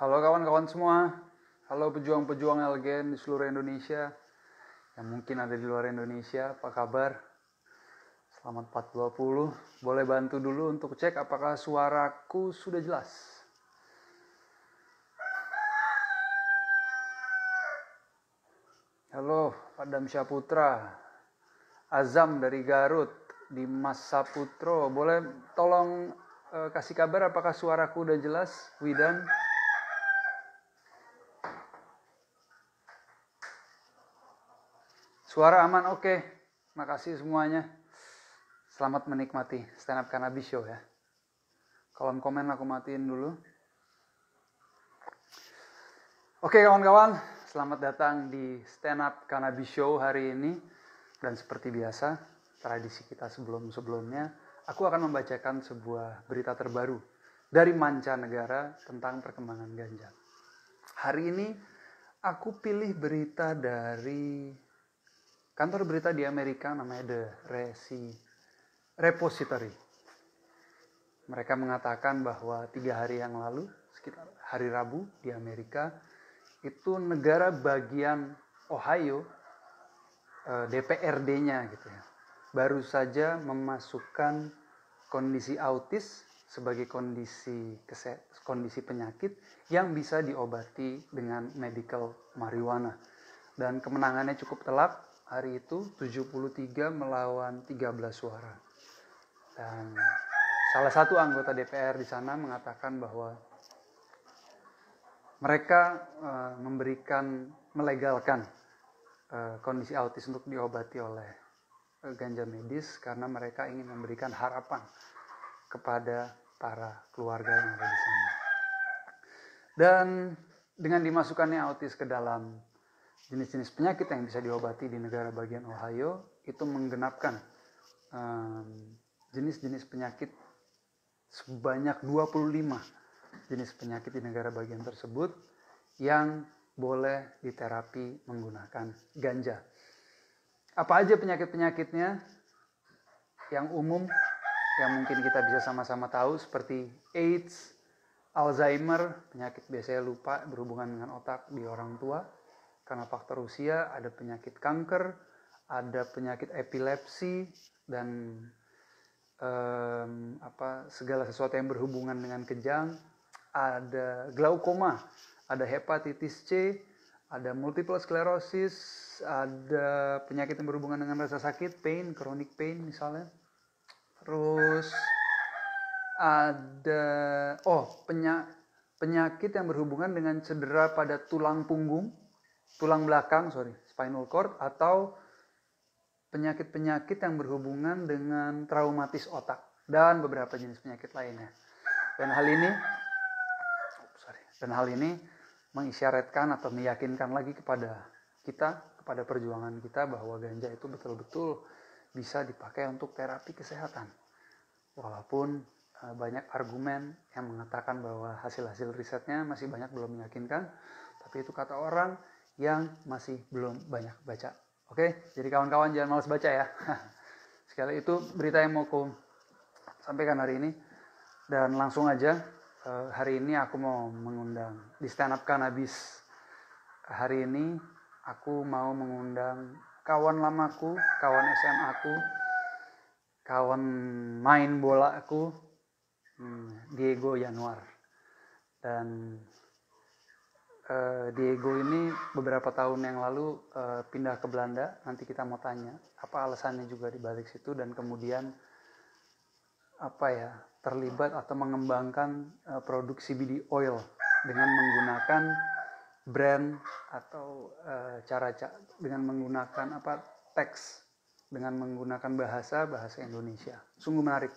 Halo kawan-kawan semua, halo pejuang-pejuang LGN di seluruh Indonesia, yang mungkin ada di luar Indonesia, apa kabar? Selamat 420, boleh bantu dulu untuk cek apakah suaraku sudah jelas? Halo, Adam Syaputra, Azam dari Garut, Dimas Saputro, boleh tolong kasih kabar apakah suaraku udah jelas? Widan? Suara aman, oke. Makasih semuanya. Selamat menikmati Stand Up Cannabis Show ya. Kolom komen aku matiin dulu. Oke kawan-kawan, selamat datang di Stand Up Cannabis Show hari ini. Dan seperti biasa, tradisi kita sebelum-sebelumnya, aku akan membacakan sebuah berita terbaru dari mancanegara tentang perkembangan ganja. Hari ini aku pilih berita dari kantor berita di Amerika namanya The Repository. Mereka mengatakan bahwa 3 hari yang lalu, sekitar hari Rabu di Amerika, itu negara bagian Ohio, DPRD-nya gitu ya, baru saja memasukkan kondisi autis sebagai kondisi penyakit yang bisa diobati dengan medical marijuana. Dan kemenangannya cukup telak. Hari itu 73 melawan 13 suara. Dan salah satu anggota DPR di sana mengatakan bahwa mereka melegalkan kondisi autis untuk diobati oleh ganja medis karena mereka ingin memberikan harapan kepada para keluarga yang ada di sana. Dan dengan dimasukkannya autis ke dalam jenis-jenis penyakit yang bisa diobati di negara bagian Ohio, itu menggenapkan jenis-jenis penyakit sebanyak 25 jenis penyakit di negara bagian tersebut yang boleh diterapi menggunakan ganja. Apa aja penyakit-penyakitnya yang umum, yang mungkin kita bisa sama-sama tahu, seperti AIDS, Alzheimer, penyakit biasanya lupa berhubungan dengan otak di orang tua karena faktor usia, ada penyakit kanker, ada penyakit epilepsi, dan segala sesuatu yang berhubungan dengan kejang, ada glaukoma, ada hepatitis C, ada multiple sclerosis, ada penyakit yang berhubungan dengan rasa sakit, pain, chronic pain misalnya. Terus ada penyakit yang berhubungan dengan cedera pada tulang belakang, spinal cord, atau penyakit-penyakit yang berhubungan dengan traumatis otak dan beberapa jenis penyakit lainnya. Dan hal ini mengisyaratkan atau meyakinkan lagi kepada kita, kepada perjuangan kita, bahwa ganja itu betul-betul bisa dipakai untuk terapi kesehatan. Walaupun banyak argumen yang mengatakan bahwa hasil-hasil risetnya masih banyak belum meyakinkan, tapi itu kata orang yang masih belum banyak baca. Oke, jadi kawan-kawan jangan malas baca ya. Sekali itu berita yang mau aku sampaikan hari ini. Dan langsung aja, hari ini aku mau mengundang di Stand Up Cannabis. Hari ini aku mau mengundang kawan lamaku, kawan SMA aku, kawan main bola aku, Diego Yanuar. Dan Diego ini beberapa tahun yang lalu pindah ke Belanda. Nanti kita mau tanya apa alasannya juga di balik situ, dan kemudian terlibat atau mengembangkan produk CBD oil dengan menggunakan brand atau dengan menggunakan teks, dengan menggunakan bahasa Indonesia. Sungguh menarik.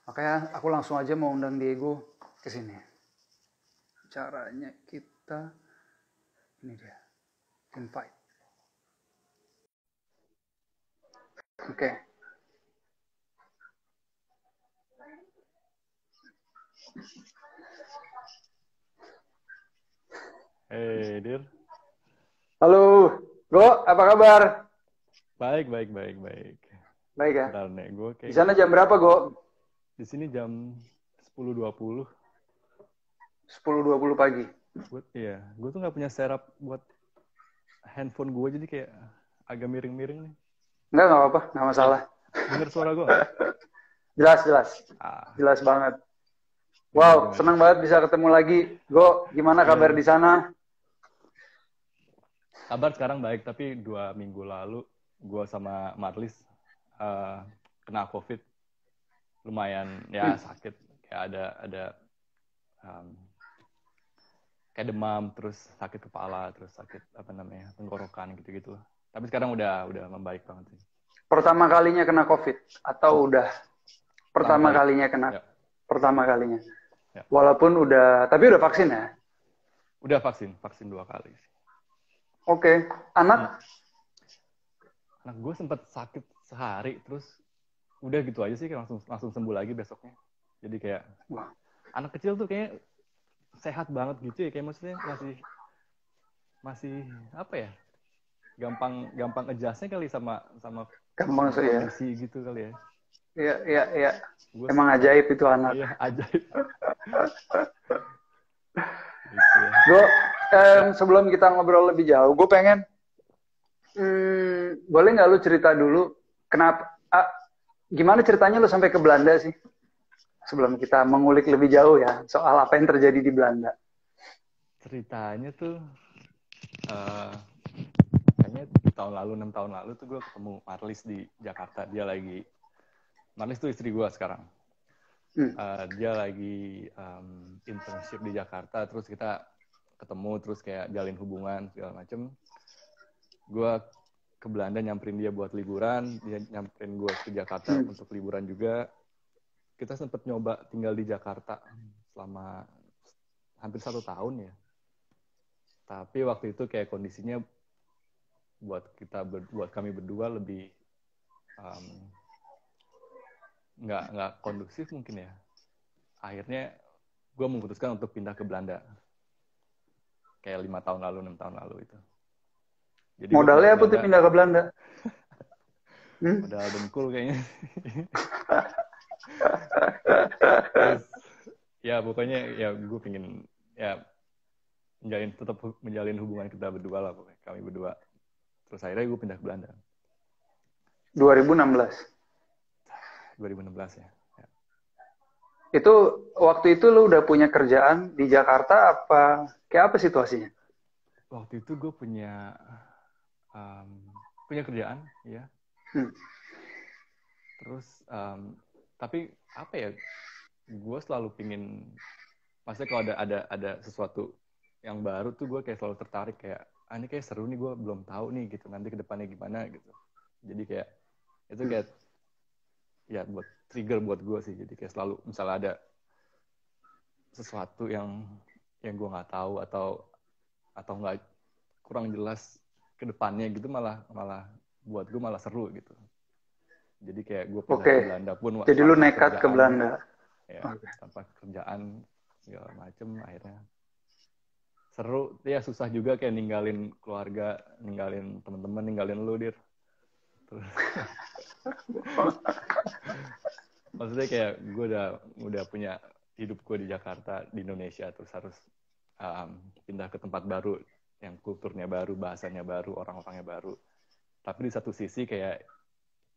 Makanya aku langsung aja mau undang Diego ke sini. Caranya kita ini dia, invite. Oke. Hey, Dir. Halo, Go, apa kabar? Baik. Baik ya. Bentar nih, gue kayak di sana jam berapa, Go? Di sini jam 10.20. 10.20 pagi. Gue tuh nggak punya setup buat handphone gue, jadi kayak agak miring-miring nih. Nggak apa-apa, nggak masalah. Dengar suara gue nggak? Jelas. Ah, Jelas banget. Wow, gimana? senang banget bisa ketemu lagi. Go, gimana kabar Iya. di sana? Kabar sekarang baik, tapi 2 minggu lalu gue sama Marlis eh, kena COVID. Lumayan ya sakit, kayak ada um, kayak demam, terus sakit kepala, terus sakit apa namanya tenggorokan gitu-gitu. Tapi sekarang udah membaik banget sih. Pertama kalinya kena COVID? Atau udah pertama Pertama kali. kalinya kena? Ya, Pertama kalinya. ya. Walaupun udah, tapi udah vaksin ya? Udah vaksin 2 kali sih. Oke. Anak? Anak gue sempat sakit sehari, terus udah gitu aja sih, kayak langsung sembuh lagi besoknya. Jadi kayak Wah, anak kecil tuh kayak sehat banget gitu ya, kayak maksudnya masih apa ya? Gampang adjust-nya kali sama gampang sih ya. kondisi gitu kali ya. Iya. Gue Emang ajaib itu anak. iya ajaib. Gitu ya. Gue, sebelum kita ngobrol lebih jauh, gue pengen, boleh nggak lu cerita dulu, gimana ceritanya lu sampai ke Belanda sih? Sebelum kita mengulik lebih jauh ya, soal apa yang terjadi di Belanda. Ceritanya tuh kayaknya 6 tahun lalu tuh gue ketemu Marlis di Jakarta. Marlis tuh istri gue sekarang. Dia lagi internship di Jakarta, terus kita ketemu, terus kayak jalin hubungan segala macem. Gue ke Belanda nyamperin dia buat liburan, dia nyamperin gue ke Jakarta untuk liburan juga. Kita sempat nyoba tinggal di Jakarta selama hampir 1 tahun ya. Tapi waktu itu kayak kondisinya buat kami berdua lebih nggak kondusif mungkin ya. Akhirnya gue memutuskan untuk pindah ke Belanda. Kayak 5 tahun lalu, 6 tahun lalu itu. Jadi modalnya apa tuh pindah ke Belanda? Modal dengkul kayaknya. Terus, ya pokoknya ya gue pengen ya tetap menjalin hubungan kita berdua lah, pokoknya kami berdua. Terus akhirnya gue pindah ke Belanda. 2016 ya. Itu waktu itu lu udah punya kerjaan di Jakarta apa? Kayak apa situasinya? Waktu itu gue punya kerjaan ya. Terus tapi apa ya? Gue selalu pingin, maksudnya kalau ada sesuatu yang baru tuh gue kayak selalu tertarik, kayak ini kayak seru nih, gue belum tahu nih gitu, nanti ke depannya gimana gitu. Jadi kayak itu kayak ya buat trigger buat gue sih. Jadi kayak selalu misalnya ada sesuatu yang gue nggak tahu atau nggak, kurang jelas ke depannya gitu, malah buat gue malah seru gitu. Jadi kayak gue pindah ke Belanda pun jadi lu nekat ke Belanda ya, tanpa kerjaan segala macem, akhirnya seru ya. Susah juga kayak ninggalin keluarga, ninggalin teman-teman, ninggalin lu, Dir. Terus maksudnya kayak gue udah punya hidup gue di Jakarta, di Indonesia, terus harus pindah ke tempat baru yang kulturnya baru, bahasanya baru, orang-orangnya baru. Tapi di satu sisi kayak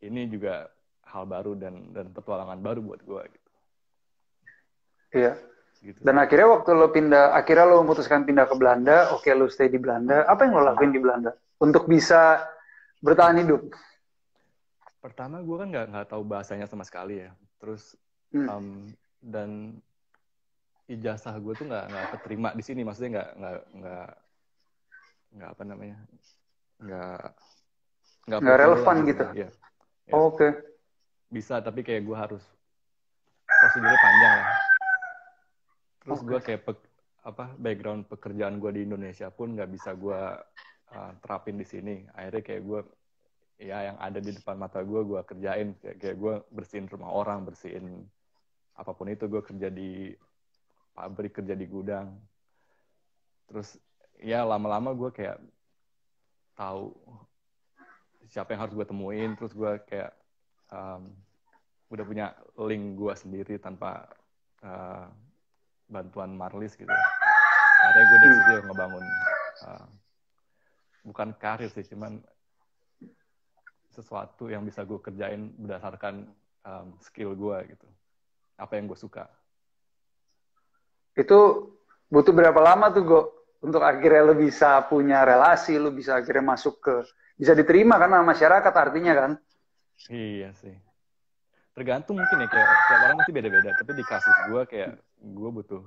ini juga hal baru dan petualangan baru buat gue gitu. Iya. Gitu. Dan akhirnya waktu lo memutuskan pindah ke Belanda, oke, lo stay di Belanda. Apa yang lo lakuin di Belanda untuk bisa bertahan hidup? Pertama gue kan nggak tahu bahasanya sama sekali ya. Terus dan ijazah gue tuh nggak keterima di sini, maksudnya nggak apa namanya, nggak relevan gitu. Ya. Oke. Bisa, tapi kayak gue harus prosedurnya panjang ya. Terus gue kayak background pekerjaan gue di Indonesia pun nggak bisa gue terapin di sini. Akhirnya kayak gue ya yang ada di depan mata gue kerjain. Kayak gue bersihin rumah orang, bersihin apapun itu. Gue kerja di pabrik, kerja di gudang. Terus ya lama-lama gue kayak tahu siapa yang harus gue temuin. Terus gue kayak udah punya link gue sendiri tanpa bantuan Marlis gitu. akhirnya gue dari situ ngebangun bukan karir sih, cuman sesuatu yang bisa gue kerjain berdasarkan skill gue gitu, apa yang gue suka. Itu butuh berapa lama tuh Go untuk akhirnya lo bisa punya relasi, lo bisa akhirnya masuk ke, bisa diterima kan sama masyarakat artinya kan? Iya sih, tergantung mungkin ya, kayak setiap orang masih beda-beda, tapi di kasus gue kayak gue butuh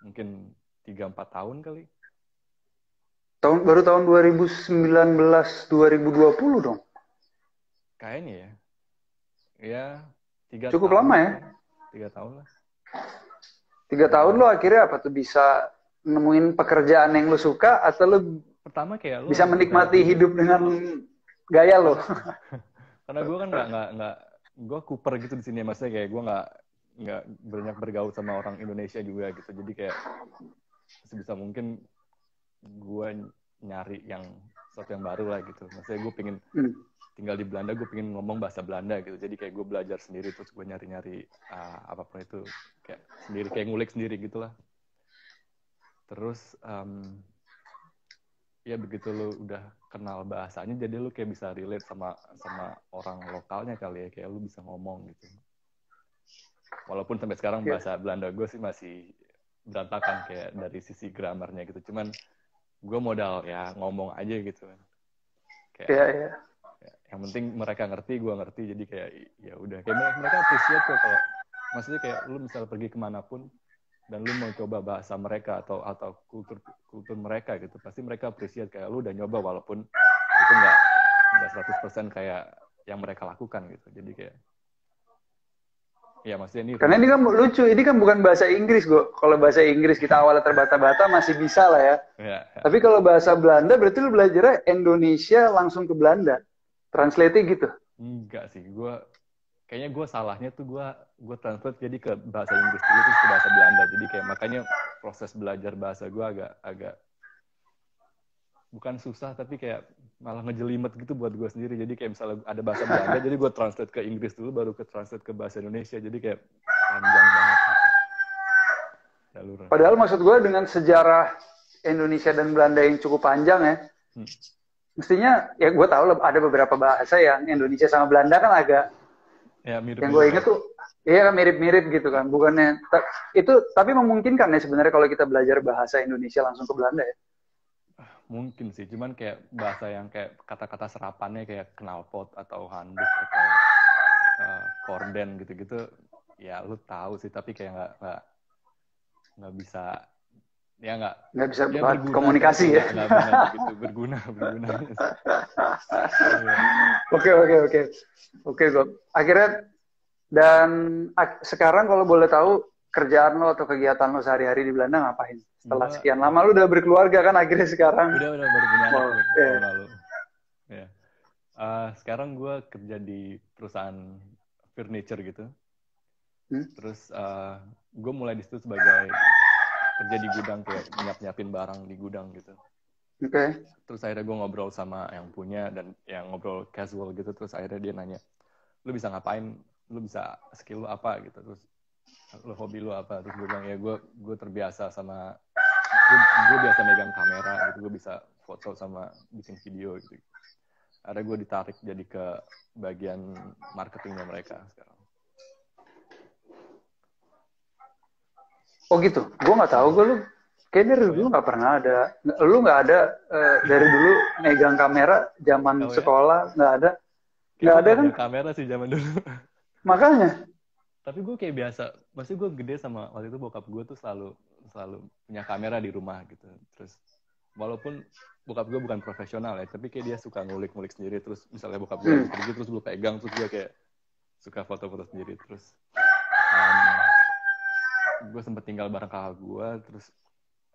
mungkin 3-4 tahun kali. Baru tahun 2019 2020 dong. Kayaknya ya 3 Cukup tahun lama ya. 3 tahun lah. 3 tahun lo akhirnya apa tuh bisa nemuin pekerjaan yang lo suka, atau lo pertama kayak lo bisa menikmati hidup dengan gaya lo? Karena gue kan nggak gue Cooper gitu di sini, maksudnya kayak gue nggak banyak bergaul sama orang Indonesia juga gitu, jadi kayak sebisa mungkin gue nyari yang sesuatu yang baru lah gitu. Maksudnya gue pengen tinggal di Belanda, gue pengen ngomong bahasa Belanda gitu, jadi kayak gue belajar sendiri, terus gue nyari apapun itu kayak sendiri, kayak ngulik sendiri gitulah. Terus ya begitu lu udah kenal bahasanya, jadi lu kayak bisa relate sama orang lokalnya kali ya, kayak lu bisa ngomong gitu. Walaupun sampai sekarang bahasa Belanda gue sih masih berantakan kayak dari sisi gramarnya gitu, cuman gue modal ya ngomong aja gitu kan. Kayak yang penting mereka ngerti, gue ngerti, jadi kayak ya udah, kayak mereka appreciate kok kalau maksudnya kayak lu misal pergi kemanapun dan lu mau coba bahasa mereka atau kultur mereka gitu, pasti mereka appreciate kayak lu udah nyoba, walaupun itu nggak 100% kayak yang mereka lakukan gitu. Jadi kayak ya maksudnya ini karena ini kan lucu, ini kan bukan bahasa Inggris Go. Kalau bahasa Inggris kita awalnya terbata-bata masih bisa lah ya. Ya. Tapi kalau bahasa Belanda berarti lu belajarnya Indonesia langsung ke Belanda, translate gitu? Enggak sih, kayaknya gue salahnya tuh gue translate jadi ke bahasa Inggris dulu terus ke bahasa Belanda, jadi kayak makanya proses belajar bahasa gue agak bukan susah tapi kayak malah ngejelimet gitu buat gue sendiri. Jadi kayak misalnya ada bahasa Belanda jadi gue translate ke Inggris dulu baru ke translate ke bahasa Indonesia, jadi kayak panjang banget gitu. Padahal maksud gue dengan sejarah Indonesia dan Belanda yang cukup panjang ya, mestinya ya gue tahu ada beberapa bahasa yang Indonesia sama Belanda kan agak ya, yang gue inget tuh iya mirip-mirip gitu kan, bukannya itu, tapi memungkinkan ya sebenarnya kalau kita belajar bahasa Indonesia langsung ke Belanda ya? Mungkin sih, cuman kayak bahasa yang kayak kata-kata serapannya kayak knalpot atau handuk atau korden gitu-gitu ya lu tahu sih, tapi kayak nggak bisa ya nggak bisa ya buat komunikasi ya, nggak gitu berguna. Oke Gob. Akhirnya dan sekarang kalau boleh tahu kerjaan lo atau kegiatan lo sehari-hari di Belanda ngapain? Setelah sekian lama lu udah berkeluarga kan akhirnya sekarang? Udah baru punya anak tahun lalu. Ya. Sekarang gue kerja di perusahaan furniture gitu. Terus gue mulai di situ sebagai kerja di gudang, kayak nyiapin barang di gudang gitu. Oke. Terus akhirnya gue ngobrol sama yang punya dan yang ngobrol casual gitu. Terus akhirnya dia nanya, lu bisa ngapain? Lu bisa skill lu apa gitu? Terus lu hobi lu apa? Terus gue bilang ya gue terbiasa sama gue biasa megang kamera gitu, gue bisa foto sama bikin video gitu. Ada gue ditarik jadi ke bagian marketingnya mereka sekarang. Oh gitu, gue nggak tahu, lu kayaknya dari dulu nggak pernah ada, lu nggak ada dari dulu megang kamera zaman sekolah, nggak ada kan? Kamera sih zaman dulu. Makanya. Tapi gue kayak biasa, maksudnya gue gede sama waktu itu bokap gue tuh selalu punya kamera di rumah gitu. Terus walaupun bokap gue bukan profesional ya, tapi kayak dia suka ngulik-ngulik sendiri. Terus misalnya bokap gue pergi terus gue pegang, terus dia kayak suka foto-foto sendiri. Terus gue sempet tinggal bareng kakak gue, terus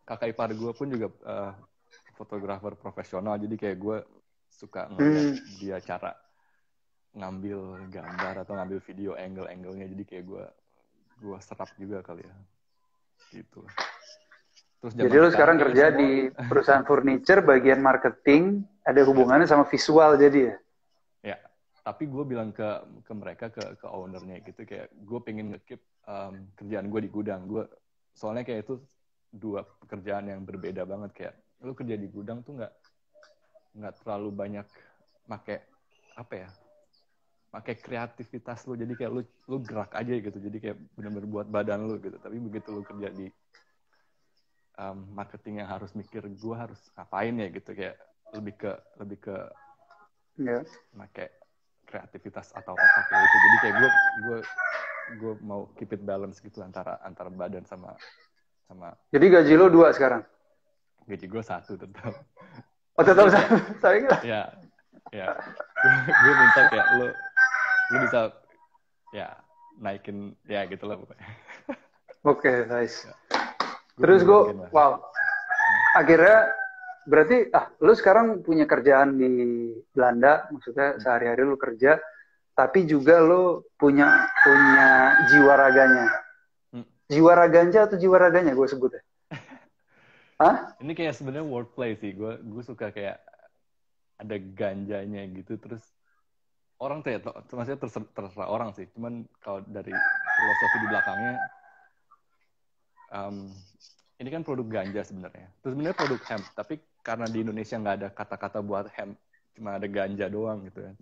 kakak ipar gue pun juga fotografer profesional. Jadi kayak gue suka ngeliat dia cara ngambil gambar atau ngambil video angle-angle-nya, jadi kayak gue serap juga kali ya gitu. Terus jadi lu sekarang kerja di perusahaan furniture bagian marketing, ada hubungannya sama visual jadi ya? Tapi gue bilang ke mereka, ke ownernya gitu, kayak gue pengen nge-keep kerjaan gue di gudang. Gue soalnya kayak itu dua pekerjaan yang berbeda banget. Kayak lu kerja di gudang tuh nggak terlalu banyak pakai kreativitas lu, jadi kayak lu gerak aja gitu, jadi kayak benar-benar buat badan lu gitu. Tapi begitu lu kerja di marketing yang harus mikir gue harus ngapain ya gitu, kayak lebih ke pakai kreativitas atau otak lu itu. Jadi kayak gue mau keep it balance gitu antara badan sama. Jadi gaji lo 2 sekarang? Gaji gue 1 tetap. Oh tetap saya kira. Ya. Gue minta kayak lu bisa ya naikin ya gitu lah pokoknya. Oke, nice. Ya. Terus gue, wow. Akhirnya berarti lu sekarang punya kerjaan di Belanda, maksudnya sehari-hari lu kerja, tapi juga lu punya jiwa raganya. Jiwa raganja atau jiwa raganya gue sebutnya? Hah? Ini kayak sebenarnya wordplay sih. Gue suka kayak ada ganjanya gitu, terus orang tuh ya, maksudnya terserah orang sih. Cuman kalau dari filosofi di belakangnya, ini kan produk ganja sebenarnya. Terus sebenarnya produk hemp, tapi karena di Indonesia nggak ada kata-kata buat hemp, cuma ada ganja doang gitu kan.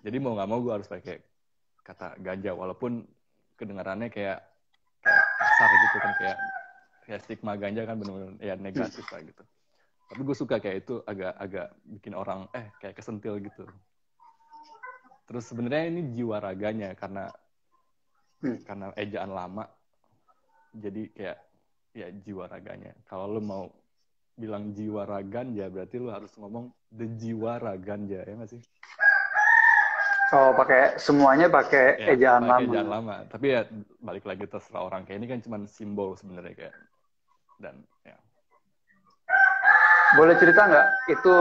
Jadi mau nggak mau gue harus pakai kata ganja, walaupun kedengarannya kayak kasar gitu kan, kayak stigma ganja kan benar-benar ya negatif lah gitu. Tapi gue suka kayak itu agak bikin orang kayak kesentil gitu. Terus sebenarnya ini jiwa raganya karena ejaan lama, jadi kayak ya jiwa raganya. Kalau lo mau bilang jiwa raganja, berarti lo harus ngomong the jiwa raganja, ya nggak sih? Oh, semuanya pakai ejaan lama. Ejaan lama. Tapi ya balik lagi terserah orang. Kayak ini kan cuma simbol sebenarnya kayak. Dan ya. Boleh cerita nggak itu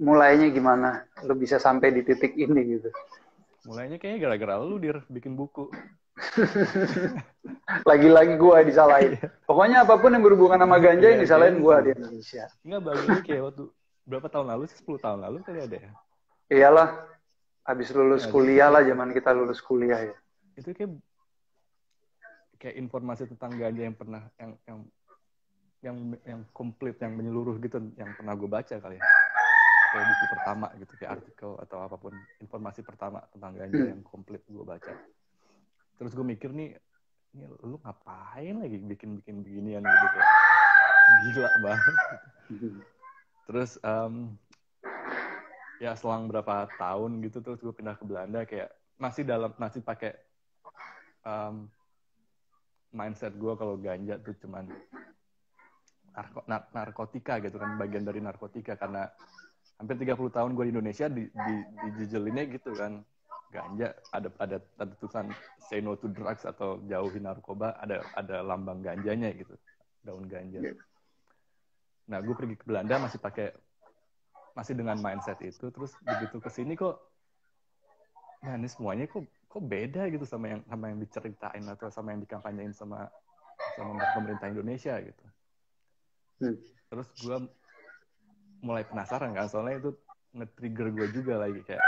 mulainya gimana? Lo bisa sampai di titik ini gitu? Mulainya kayaknya gara-gara lu bikin buku. Lagi-lagi gue disalahin. Pokoknya apapun yang berhubungan sama ganja yang disalahin gue di Indonesia. Enggak, bagus kayak waktu berapa tahun lalu sih? 10 tahun lalu kali ada ya? Iyalah. Habis lulus kuliah lah, zaman kita lulus kuliah ya. Itu kayak informasi tentang ganja yang pernah yang komplit, yang menyeluruh gitu, yang pernah gue baca kali ya. Kayak buku pertama gitu, kayak artikel atau apapun, informasi pertama tentang ganja yang komplit gue baca. Terus gue mikir nih lu ngapain lagi bikin beginian gitu, kayak gila banget gitu. Terus ya selang berapa tahun gitu, terus gue pindah ke Belanda, kayak masih pakai mindset gue kalau ganja tuh cuman narkotika gitu kan, bagian dari narkotika, karena hampir 30 tahun gue di Indonesia dijejelinnya gitu kan, ganja ada tulisan say no to drugs atau jauhi narkoba, ada lambang ganjanya gitu, daun ganja. Nah gue pergi ke Belanda masih dengan mindset itu, terus begitu kesini kok, nah ini semuanya kok beda gitu sama yang diceritain atau sama yang dikampanyein sama pemerintah Indonesia gitu. Terus gue mulai penasaran kan, soalnya itu nge-trigger gue juga lagi, kayak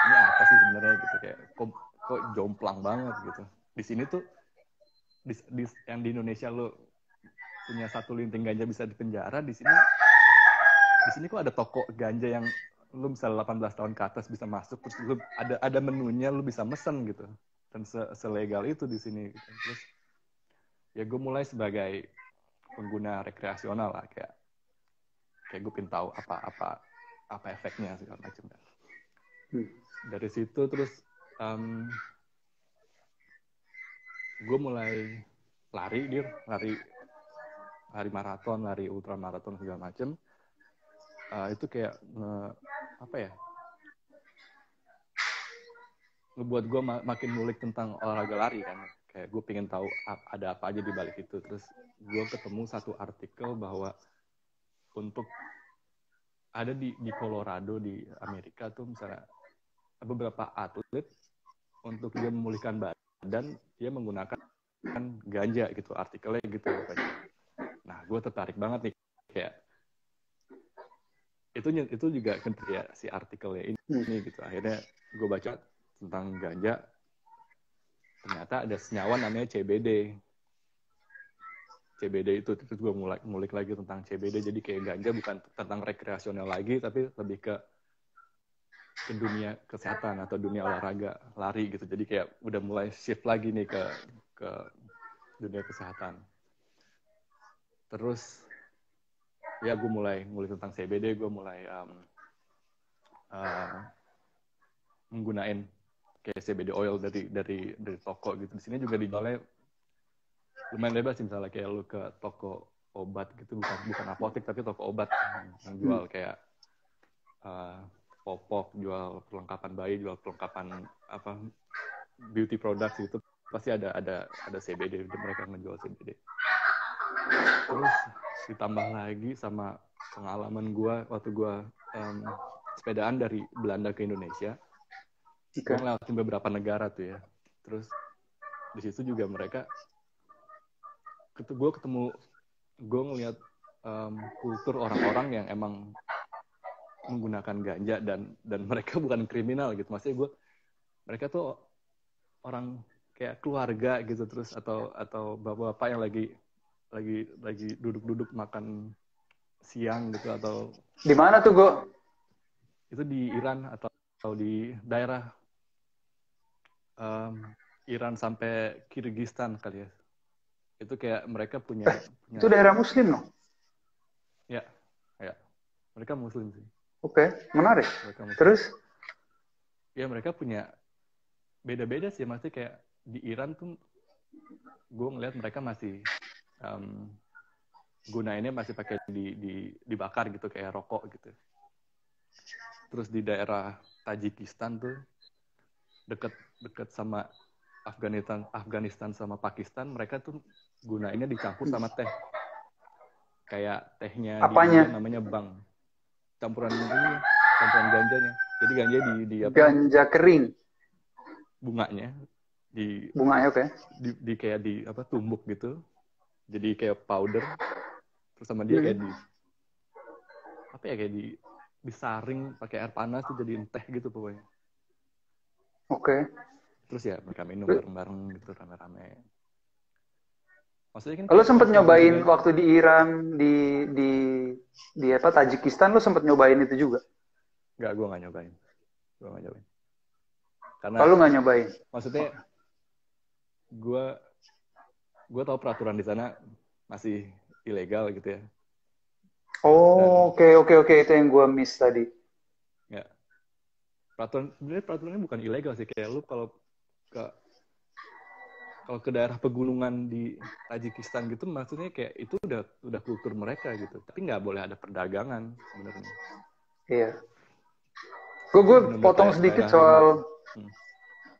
ini apa sih sebenarnya gitu, kayak kok jomplang banget gitu. Di sini tuh yang di Indonesia lo punya satu linting ganja bisa dipenjara, di sini kok ada toko ganja yang lu misalnya 18 tahun ke atas bisa masuk, terus lu ada menunya, lu bisa mesen gitu, dan selegal itu di sini gitu. Terus ya gue mulai sebagai pengguna rekreasional lah, kayak gue pengen tahu apa efeknya segala macam. Dari situ terus gue mulai lari maraton, lari ultramaraton segala macam. Itu kayak ngebuat gue makin ngulik tentang olahraga lari kan. Kayak gue pengen tahu ada apa aja di balik itu. Terus gue ketemu satu artikel bahwa untuk ada di Colorado di Amerika tuh misalnya beberapa atlet untuk dia memulihkan badan, dia menggunakan ganja gitu, artikelnya gitu pokoknya. Nah gue tertarik banget nih, kayak itu juga kan ya si artikelnya ini gitu. Akhirnya gue baca tentang ganja, ternyata ada senyawa namanya CBD. CBD itu. Terus gue ngulik lagi tentang CBD. Jadi kayak ganja bukan tentang rekreasional lagi, tapi lebih ke dunia kesehatan atau dunia olahraga, lari gitu. Jadi kayak udah mulai shift lagi nih ke dunia kesehatan. Terus ya gue mulai ngulik tentang CBD, gue mulai menggunain kayak CBD oil dari toko gitu. Di sini juga dijualnya lumayan bebas, misalnya kayak lu ke toko obat gitu, bukan apotek tapi toko obat yang jual kayak popok, jual perlengkapan bayi, jual perlengkapan apa beauty products gitu, pasti ada CBD, mereka ngejual CBD. Terus ditambah lagi sama pengalaman gue waktu gue sepedaan dari Belanda ke Indonesia. Gue ngelewatin beberapa negara tuh ya. Terus di situ juga mereka, gue ngeliat kultur orang-orang yang emang menggunakan ganja dan mereka bukan kriminal gitu. Maksudnya mereka tuh orang kayak keluarga gitu, terus atau bapak-bapak yang lagi duduk-duduk makan siang gitu. Atau di mana tuh Go? Itu di Iran atau di daerah Iran sampai Kyrgyzstan kali ya. Itu kayak mereka punya itu daerah Muslim loh. Ya, mereka Muslim sih. Oke, menarik. Terus? Ya mereka punya beda-beda sih, maksudnya kayak di Iran tuh gue ngeliat mereka masih gunainnya masih pakai dibakar gitu kayak rokok gitu. Terus di daerah Tajikistan tuh deket sama Afghanistan sama Pakistan, mereka tuh gunainnya dicampur sama teh. Kayak tehnya apanya? di namanya bang. Campuran ganjanya. Jadi ganja di apa? Ganja kering. Bunganya bunganya oke. Di kayak di apa tumbuk gitu. Jadi kayak powder. Terus sama dia kayak kayak disaring pakai air panas tuh jadi teh gitu pokoknya. Oke. Terus ya mereka minum bareng-bareng gitu rame-rame. Maksudnya kan lo sempet nyobain waktu di Iran, di apa Tajikistan, lo sempet nyobain itu juga? Enggak, gue nggak nyobain. Karena lo nggak nyobain? Maksudnya gue tahu peraturan di sana masih ilegal gitu ya. Oh, oke, itu yang gue miss tadi. Ya. Peraturannya bukan ilegal sih, kayak lu kalau ke daerah pegunungan di Tajikistan gitu, maksudnya kayak itu udah kultur mereka gitu. Tapi nggak boleh ada perdagangan sebenarnya. Iya. Gue potong sedikit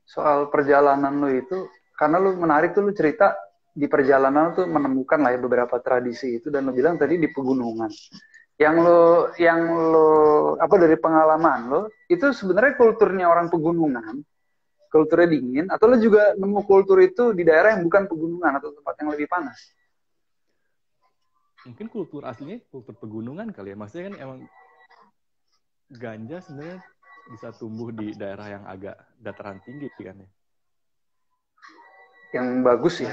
soal perjalanan lo itu, karena lo menarik tuh, lo cerita di perjalanan tuh menemukan lah ya beberapa tradisi itu, dan lo bilang tadi di pegunungan. Yang lo apa dari pengalaman lo itu sebenarnya kulturnya orang pegunungan, kulturnya dingin, atau lo juga nemu kultur itu di daerah yang bukan pegunungan atau tempat yang lebih panas? Mungkin kultur aslinya kultur pegunungan kali ya. Maksudnya kan emang ganja sebenarnya bisa tumbuh di daerah yang agak dataran tinggi kan ya. Yang bagus ya.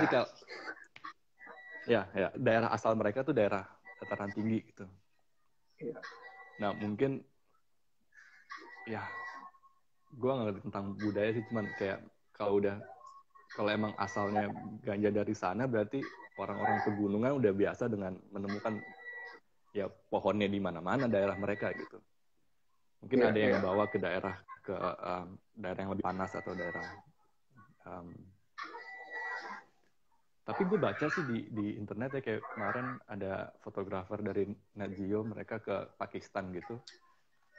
Ya, daerah asal mereka tuh daerah dataran tinggi gitu. Ya. Nah mungkin ya gue nggak ngerti tentang budaya sih, cuman kayak kalau emang asalnya ganja dari sana, berarti orang-orang pegunungan udah biasa dengan menemukan ya pohonnya di mana-mana daerah mereka gitu. Mungkin ada yang bawa ke daerah yang lebih panas atau daerah. Tapi gue baca sih di internet ya, kayak kemarin ada fotografer dari Nat Geo, mereka ke Pakistan gitu,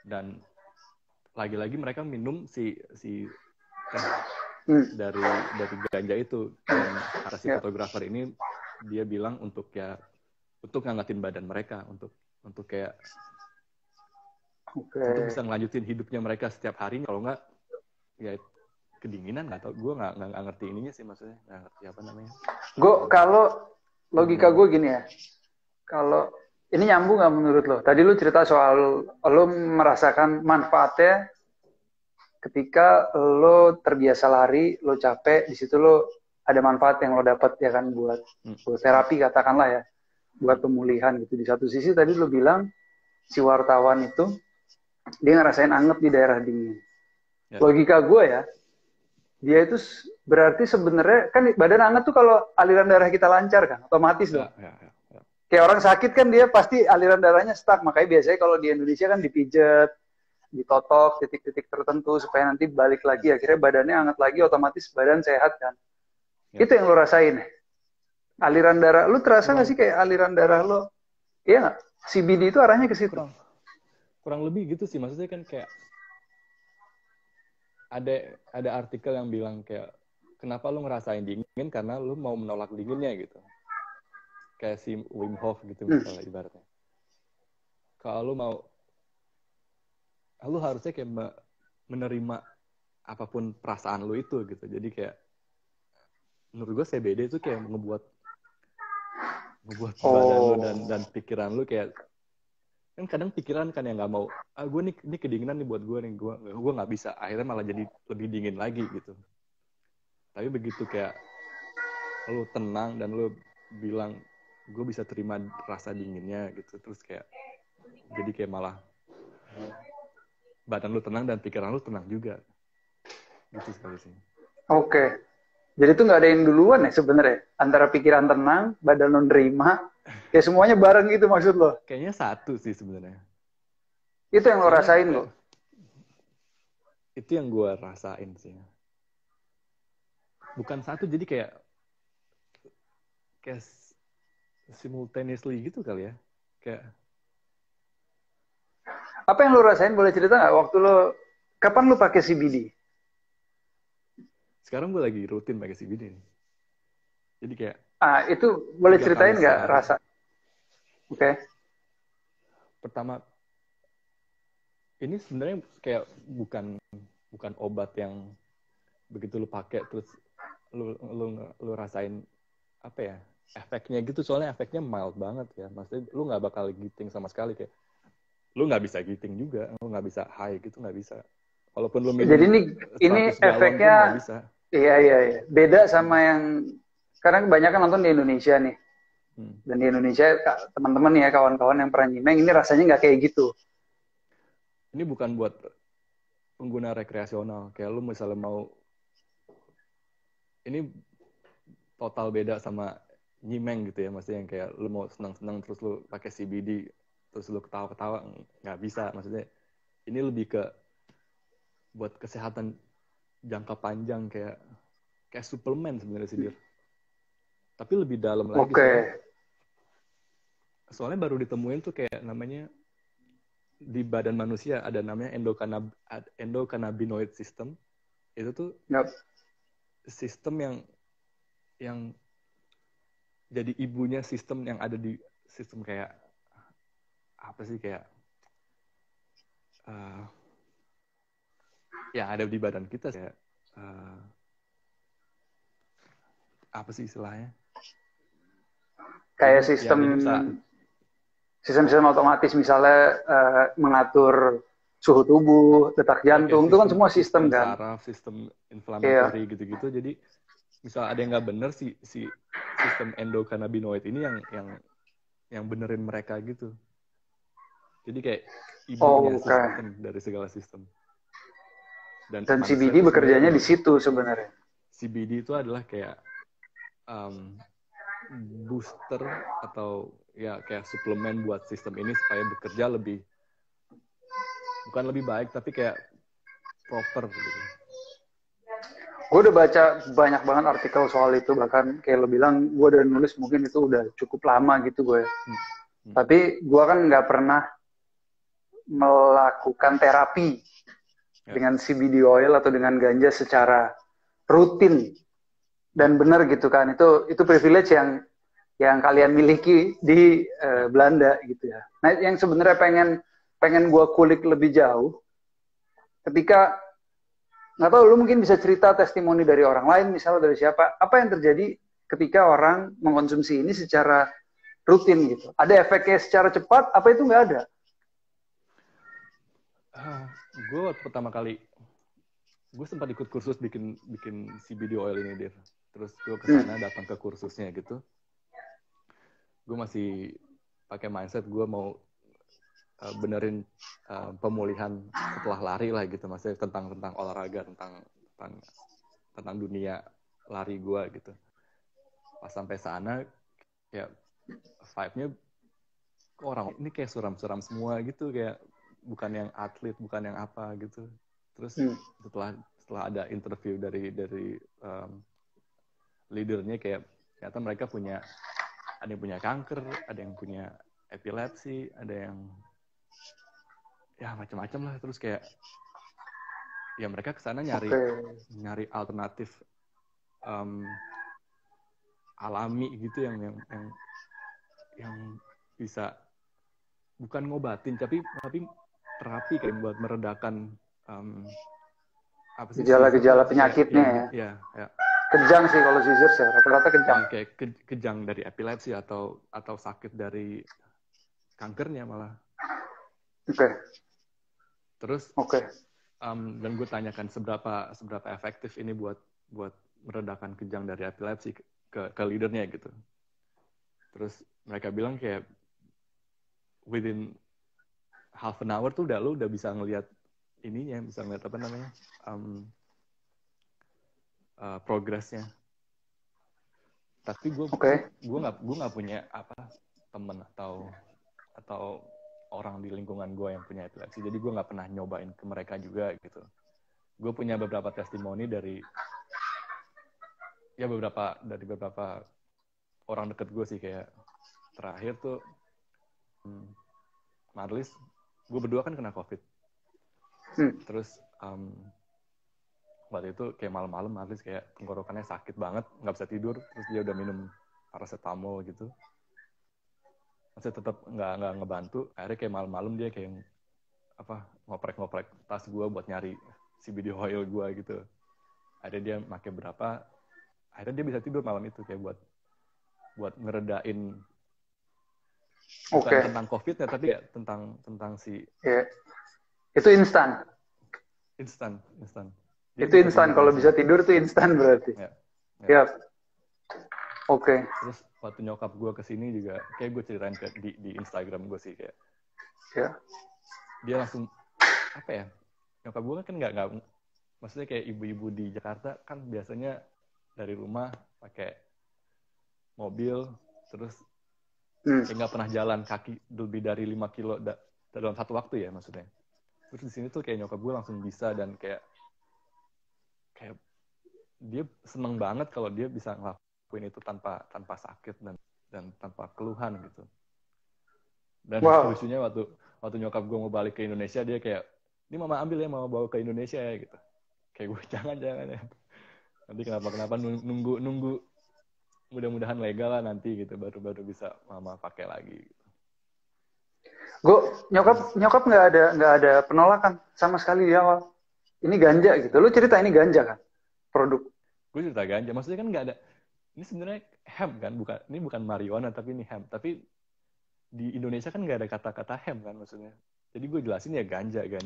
dan lagi-lagi mereka minum si dari ganja itu, dan kata si fotografer ini dia bilang untuk ngangetin badan mereka, untuk kayak untuk bisa ngelanjutin hidupnya mereka setiap harinya. Kalau nggak ya kedinginan, nggak tau, gue nggak ngerti ininya sih, maksudnya nggak ngerti apa namanya. Kalau logika gue gini ya, kalau ini nyambung nggak menurut lo? Tadi lo cerita soal lo merasakan manfaatnya ketika lo terbiasa lari, lo capek, di situ lo ada manfaat yang lo dapat ya kan buat terapi katakanlah ya, buat pemulihan gitu. Di satu sisi tadi lo bilang si wartawan itu dia ngerasain anget di daerah dingin. Ya. Logika gue ya, dia itu berarti sebenarnya kan badan anget tuh kalau aliran darah kita lancar kan, otomatis dong. Ya. Kayak orang sakit kan dia pasti aliran darahnya stuck, makanya biasanya kalau di Indonesia kan dipijet, ditotok titik-titik tertentu supaya nanti balik lagi, akhirnya badannya hangat lagi, otomatis badan sehat kan. Ya. Itu yang lo rasain. Aliran darah, lo terasa nggak sih kayak aliran darah lo? Iya nggak? CBD itu arahnya ke situ. Kurang lebih gitu sih, maksudnya kan kayak ada artikel yang bilang kayak kenapa lo ngerasain dingin karena lo mau menolak dinginnya gitu. Kayak si Wim Hof gitu misalnya ibaratnya. Kalau lu harusnya kayak menerima apapun perasaan lu itu gitu. Jadi kayak menurut gue CBD itu kayak ngebuat badan lu dan pikiran lu kayak kan kadang pikiran kan yang nggak mau gue nih kedinginan nih buat gue nih gue nggak bisa, akhirnya malah jadi lebih dingin lagi gitu. Tapi begitu kayak lu tenang dan lu bilang gue bisa terima rasa dinginnya gitu, terus kayak jadi kayak malah badan lu tenang dan pikiran lu tenang juga gitu sekali sih. Oke. Jadi itu nggak ada yang duluan ya sebenarnya, antara pikiran tenang, badan lu nerima, kayak semuanya bareng gitu maksud lo? Kayaknya satu sih sebenarnya. Itu yang lo rasain lo? Itu yang gue rasain sih. Bukan satu, jadi kayak simultaneously gitu kali ya. Kayak apa yang lo rasain, boleh cerita nggak waktu lo, kapan lo pakai CBD? Sekarang gue lagi rutin pakai CBD nih. Jadi kayak itu boleh ceritain nggak rasa? Oke. Pertama, ini sebenarnya kayak bukan obat yang begitu lu pakai terus lu rasain apa ya efeknya gitu, soalnya efeknya mild banget ya, maksudnya lu nggak bakal giting sama sekali, kayak lu nggak bisa giting juga, lu nggak bisa high gitu, nggak bisa walaupun lu minum. Jadi ini efeknya iya beda sama yang karena kebanyakan nonton di Indonesia nih, dan di Indonesia teman-teman ya kawan-kawan yang pernah nyimeng ini rasanya nggak kayak gitu. Ini bukan buat pengguna rekreasional, kayak lu misalnya mau, ini total beda sama nyimeng gitu ya, maksudnya yang kayak lu mau senang-senang terus lu pakai CBD terus lu ketawa-ketawa, nggak bisa. Maksudnya ini lebih ke buat kesehatan jangka panjang, kayak suplemen sebenarnya sih, tapi lebih dalam lagi. Soalnya baru ditemuin tuh kayak namanya di badan manusia ada namanya endocannabinoid system. Itu tuh sistem yang jadi ibunya sistem yang ada di sistem kayak apa sih, kayak ya ada di badan kita, kayak apa sih istilahnya, kayak sistem otomatis, misalnya mengatur suhu tubuh, detak jantung, itu kan semua sistem kan, saraf, sistem inflamasi gitu-gitu. Jadi misal ada yang nggak bener, si sistem endocannabinoid ini yang benerin mereka gitu. Jadi kayak ibunya sistem dari segala sistem. Dan CBD bekerjanya di situ sebenarnya. CBD itu adalah kayak booster atau ya kayak suplemen buat sistem ini supaya bekerja bukan lebih baik, tapi kayak proper gitu. Gue udah baca banyak banget artikel soal itu, bahkan kayak lo bilang gue udah nulis mungkin itu udah cukup lama gitu gue. Tapi gue kan nggak pernah melakukan terapi dengan CBD oil atau dengan ganja secara rutin dan benar gitu kan. Itu privilege yang kalian miliki di Belanda gitu ya. Nah, yang sebenarnya pengen gue kulik lebih jauh, ketika nggak tahu, lu mungkin bisa cerita testimoni dari orang lain, misalnya dari siapa, apa yang terjadi ketika orang mengkonsumsi ini secara rutin gitu. Ada efeknya secara cepat, apa itu nggak ada? Gue pertama kali gue sempat ikut kursus bikin CBD oil ini, Dir. Terus gue kesana datang ke kursusnya gitu. Gue masih pakai mindset gue mau benerin pemulihan setelah lari lah gitu, maksudnya tentang olahraga, tentang dunia lari gue gitu. Pas sampai sana kayak vibe-nya orang ini kayak suram-suram semua gitu, kayak bukan yang atlet, bukan yang apa gitu. Terus setelah ada interview dari leadernya, kayak ternyata mereka ada yang punya kanker, ada yang punya epilepsi, ada yang ya macam-macam lah. Terus kayak ya mereka kesana nyari alternatif alami gitu yang bisa bukan ngobatin tapi terapi kayak buat meredakan gejala-gejala penyakitnya ya. Kejang sih kalau seizures ya, rata-rata kejang. Kayak kejang dari epilepsi atau sakit dari kankernya malah. Oke. Terus dan gue tanyakan seberapa efektif ini buat meredakan kejang dari epilepsi ke leadernya gitu. Terus mereka bilang kayak within half an hour tuh lu udah bisa ngelihat ininya, bisa ngelihat apa namanya progresnya. Tapi gue nggak punya temen atau orang di lingkungan gue yang punya epilepsi, jadi gue nggak pernah nyobain ke mereka juga gitu. Gue punya beberapa testimoni dari beberapa orang deket gue sih, kayak terakhir tuh Marlis, gue berdua kan kena COVID. Terus waktu itu kayak malam-malam Marlis kayak tenggorokannya sakit banget, nggak bisa tidur, terus dia udah minum paracetamol gitu. Masih tetap nggak ngebantu. Akhirnya kayak malam-malam dia kayak ngoprek tas gue buat nyari CBD oil gue gitu. Akhirnya dia pakai berapa, akhirnya dia bisa tidur malam itu, kayak buat ngeredain bukan tentang COVID-nya, tapi ya tentang si itu instan. Itu instan, kalau bisa tidur itu instan berarti. Ya. Oke. Terus waktu nyokap gue kesini juga, kayak gue ceritain di Instagram gue sih, kayak dia langsung nyokap gue kan nggak maksudnya kayak ibu-ibu di Jakarta kan biasanya dari rumah pakai mobil, terus kayak nggak pernah jalan kaki lebih dari 5 kilo dalam satu waktu ya maksudnya. Terus di sini tuh kayak nyokap gue langsung bisa, dan kayak dia seneng banget kalau dia bisa ngelakuin itu tanpa sakit dan tanpa keluhan gitu. Dan lucunya waktu nyokap gue mau balik ke Indonesia, dia kayak, ini mama ambil ya, mama bawa ke Indonesia ya gitu. Kayak gue jangan ya. Nanti kenapa nunggu mudah-mudahan legal lah nanti gitu, baru bisa mama pakai lagi gitu. Nyokap nggak ada penolakan sama sekali di awal. Ini ganja gitu. Lu cerita ini ganja kan? Produk. Gue cerita ganja. Maksudnya kan nggak ada. Ini sebenarnya hemp kan, ini bukan marijuana tapi ini hemp. Tapi di Indonesia kan nggak ada kata-kata hemp kan maksudnya. Jadi gue jelasin ya ganja ya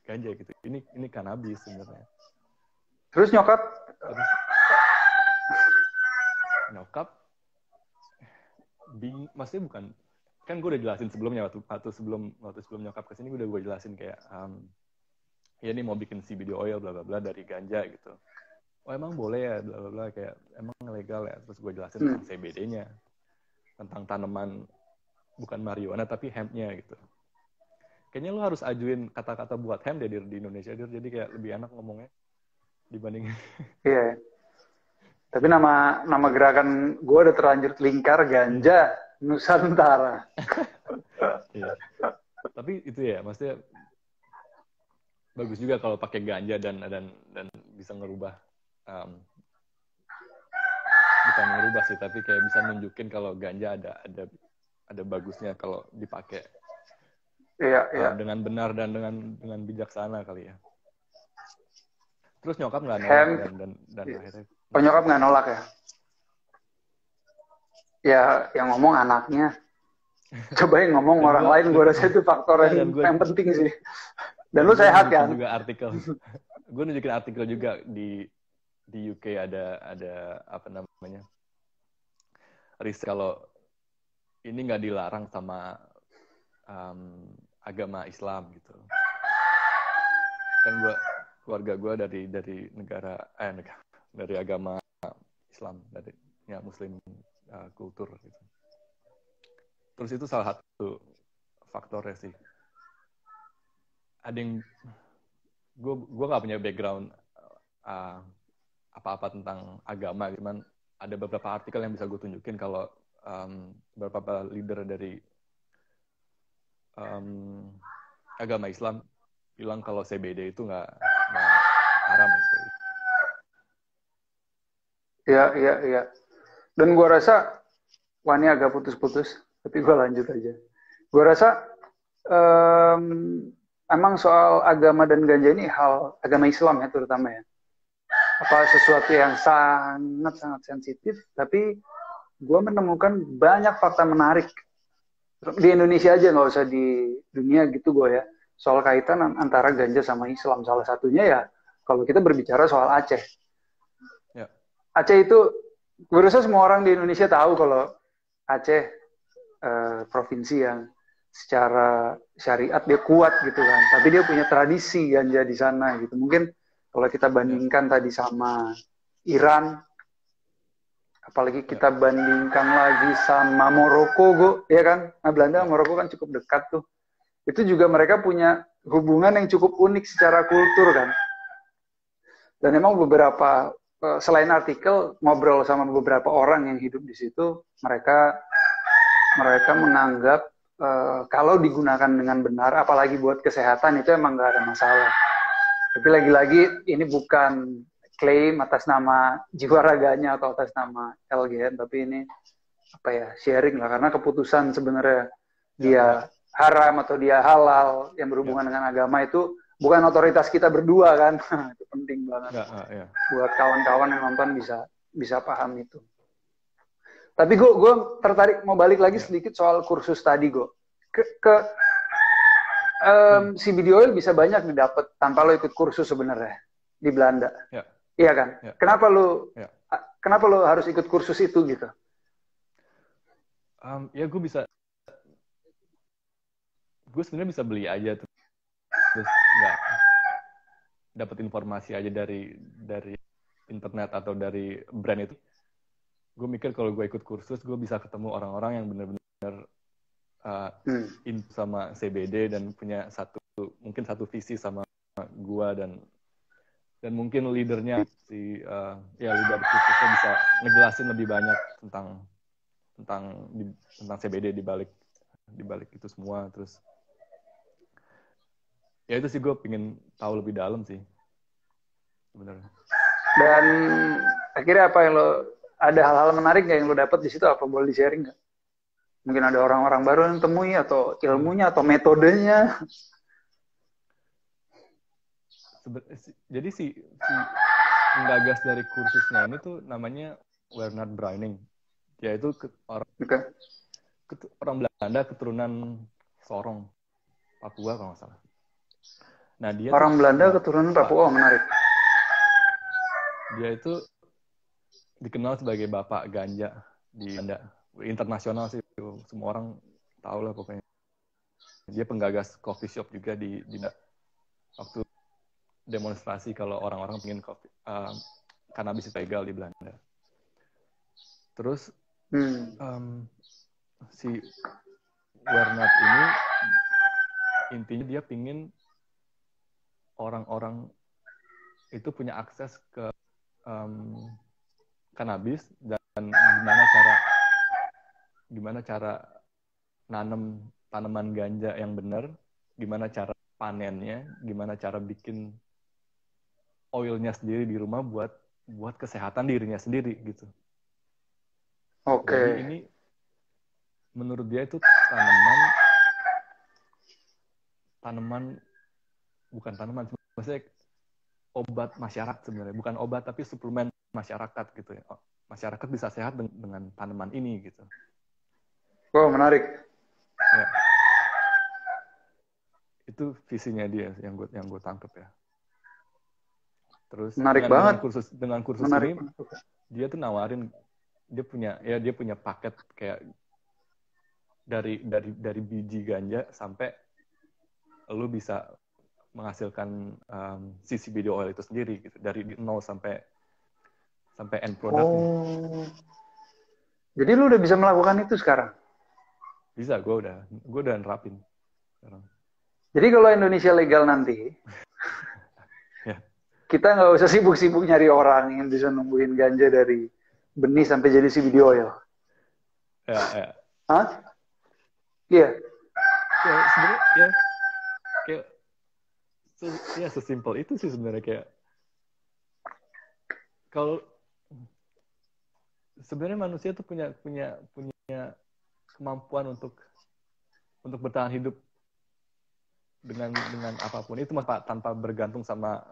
ganja gitu. Ini cannabis sebenarnya. Terus nyokap maksudnya bukan, kan gue udah jelasin sebelumnya waktu sebelum nyokap kesini gue jelasin kayak ya ini mau bikin CBD oil bla bla bla dari ganja gitu. Oh emang boleh ya bla bla bla, kayak emang legal ya. Terus gue jelasin tentang CBD-nya, tentang tanaman bukan marijuana tapi hemp-nya gitu. Kayaknya lo harus ajuin kata-kata buat hemp deh di Indonesia, jadi kayak lebih enak ngomongnya dibanding. Iya. Tapi nama gerakan gue udah terlanjur lingkar ganja Nusantara. Iya. Tapi itu ya, maksudnya bagus juga kalau pakai ganja dan bisa ngerubah, bukan ngerubah sih, tapi kayak bisa nunjukin kalau ganja ada bagusnya kalau dipakai. Iya. Dengan benar dan dengan bijaksana kali ya. Terus nyokap nggak nolak dan akhirnya. Nyokap nggak nolak ya? Ya, yang ngomong anaknya. Cobain ngomong orang lain, gue rasa itu faktor yang penting sih. Dan lu sehat kan? Juga artikel. gue nunjukin artikel juga di UK ada apa namanya, riset kalau ini nggak dilarang sama agama Islam gitu. Kan keluarga gue dari negara dari agama Islam, dari ya Muslim kultur gitu. Terus itu salah satu faktornya sih. Ada yang gue nggak punya background apa-apa tentang agama, cuman ada beberapa artikel yang bisa gue tunjukin kalau beberapa leader dari agama Islam bilang kalau CBD itu nggak haram gitu. Iya. Dan gue rasa, wah ini agak putus-putus, tapi gue lanjut aja. Gue rasa emang soal agama dan ganja ini hal agama Islam ya terutama ya. Apa sesuatu yang sangat-sangat sensitif, tapi gue menemukan banyak fakta menarik di Indonesia aja, nggak usah di dunia gitu gue ya, soal kaitan antara ganja sama Islam. Salah satunya ya kalau kita berbicara soal Aceh. Ya. Aceh itu, gue rasa semua orang di Indonesia tahu kalau Aceh provinsi yang secara syariat dia kuat gitu kan, tapi dia punya tradisi ganja di sana gitu. Mungkin kalau kita bandingkan tadi sama Iran, apalagi kita bandingkan lagi sama Maroko, ya kan? Nah, Belanda sama Maroko kan cukup dekat tuh. Itu juga mereka punya hubungan yang cukup unik secara kultur kan. Dan memang beberapa, selain artikel, ngobrol sama beberapa orang yang hidup di situ, mereka menganggap kalau digunakan dengan benar, apalagi buat kesehatan, itu emang nggak ada masalah. Tapi lagi-lagi ini bukan klaim atas nama jiwa raganya atau atas nama LGN, tapi ini apa ya, sharing lah, karena keputusan sebenarnya dia haram atau dia halal yang berhubungan dengan agama itu bukan otoritas kita berdua kan. Itu penting banget buat kawan-kawan yang nonton bisa paham itu. Tapi gue tertarik mau balik lagi sedikit soal kursus tadi, gue CBD oil bisa banyak didapat tanpa lo ikut kursus sebenarnya di Belanda. Iya kan? Kenapa lo harus ikut kursus itu gitu? Ya gue sebenarnya bisa beli aja terus nggak dapat informasi aja dari internet atau dari brand itu. Gue mikir kalau gue ikut kursus gue bisa ketemu orang-orang yang benar-benar sama CBD dan punya mungkin satu visi sama gue, dan mungkin leadernya leader kursusnya bisa ngejelasin lebih banyak tentang CBD di balik itu semua. Terus ya itu sih, gue pengen tahu lebih dalam sih sebenarnya. Dan akhirnya apa yang ada hal-hal menarik nggak yang lo dapat di situ? Apa boleh di sharing nggak? Mungkin ada orang-orang baru yang temui atau ilmunya atau metodenya. Jadi si penggagas dari kursusnya ini tuh namanya Bernard Browning. Dia itu orang Belanda keturunan Sorong, Papua kalau nggak salah. Nah, dia orang Belanda keturunan Papua, menarik. Dia itu dikenal sebagai bapak ganja di Belanda, internasional sih, semua orang tahu lah pokoknya. Dia penggagas coffee shop juga di waktu demonstrasi kalau orang-orang ingin cannabis legal di Belanda. Terus si Bernard ini intinya dia pingin orang-orang itu punya akses ke cannabis dan gimana cara nanam tanaman ganja yang benar, gimana cara panennya, gimana cara bikin oilnya sendiri di rumah buat kesehatan dirinya sendiri gitu. Oke. Jadi ini menurut dia itu bukan tanaman, maksudnya obat masyarakat sebenarnya, bukan obat tapi suplemen masyarakat gitu ya. Masyarakat bisa sehat dengan tanaman ini gitu. Oh, menarik. Ya. Itu visinya dia yang gue tangkap ya. Terus Menarik banget. Dengan kursus Menarik ini banget. dia tuh nawarin, dia punya paket kayak dari biji ganja sampai lu bisa menghasilkan CBD oil itu sendiri gitu, dari nol sampai end produknya. Oh. Jadi lu udah bisa melakukan itu sekarang? Bisa, gue udah nerapin sekarang. Jadi kalau Indonesia legal nanti, Ya. kita nggak usah sibuk-sibuk nyari orang yang bisa nungguin ganja dari benih sampai jadi CBD oil. Ya. Hah? Iya. Ya sebenarnya ya kayak sesimpel itu sih sebenarnya, kayak kalau sebenarnya manusia tuh punya kemampuan untuk bertahan hidup dengan apapun itu, tanpa bergantung sama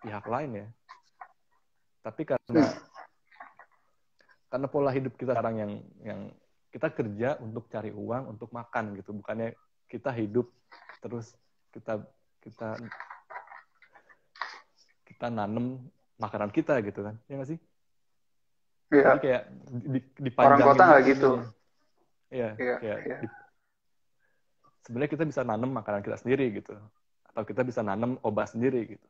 pihak lain ya. Tapi karena pola hidup kita sekarang yang kita kerja untuk cari uang untuk makan gitu, bukannya kita hidup terus kita nanam makanan kita gitu kan, ya nggak sih? Iya. Jadi kayak Orang dipanjangin kota nggak gitu. Iya, kayak sebenarnya kita bisa nanam makanan kita sendiri gitu, atau kita bisa nanam obat sendiri gitu.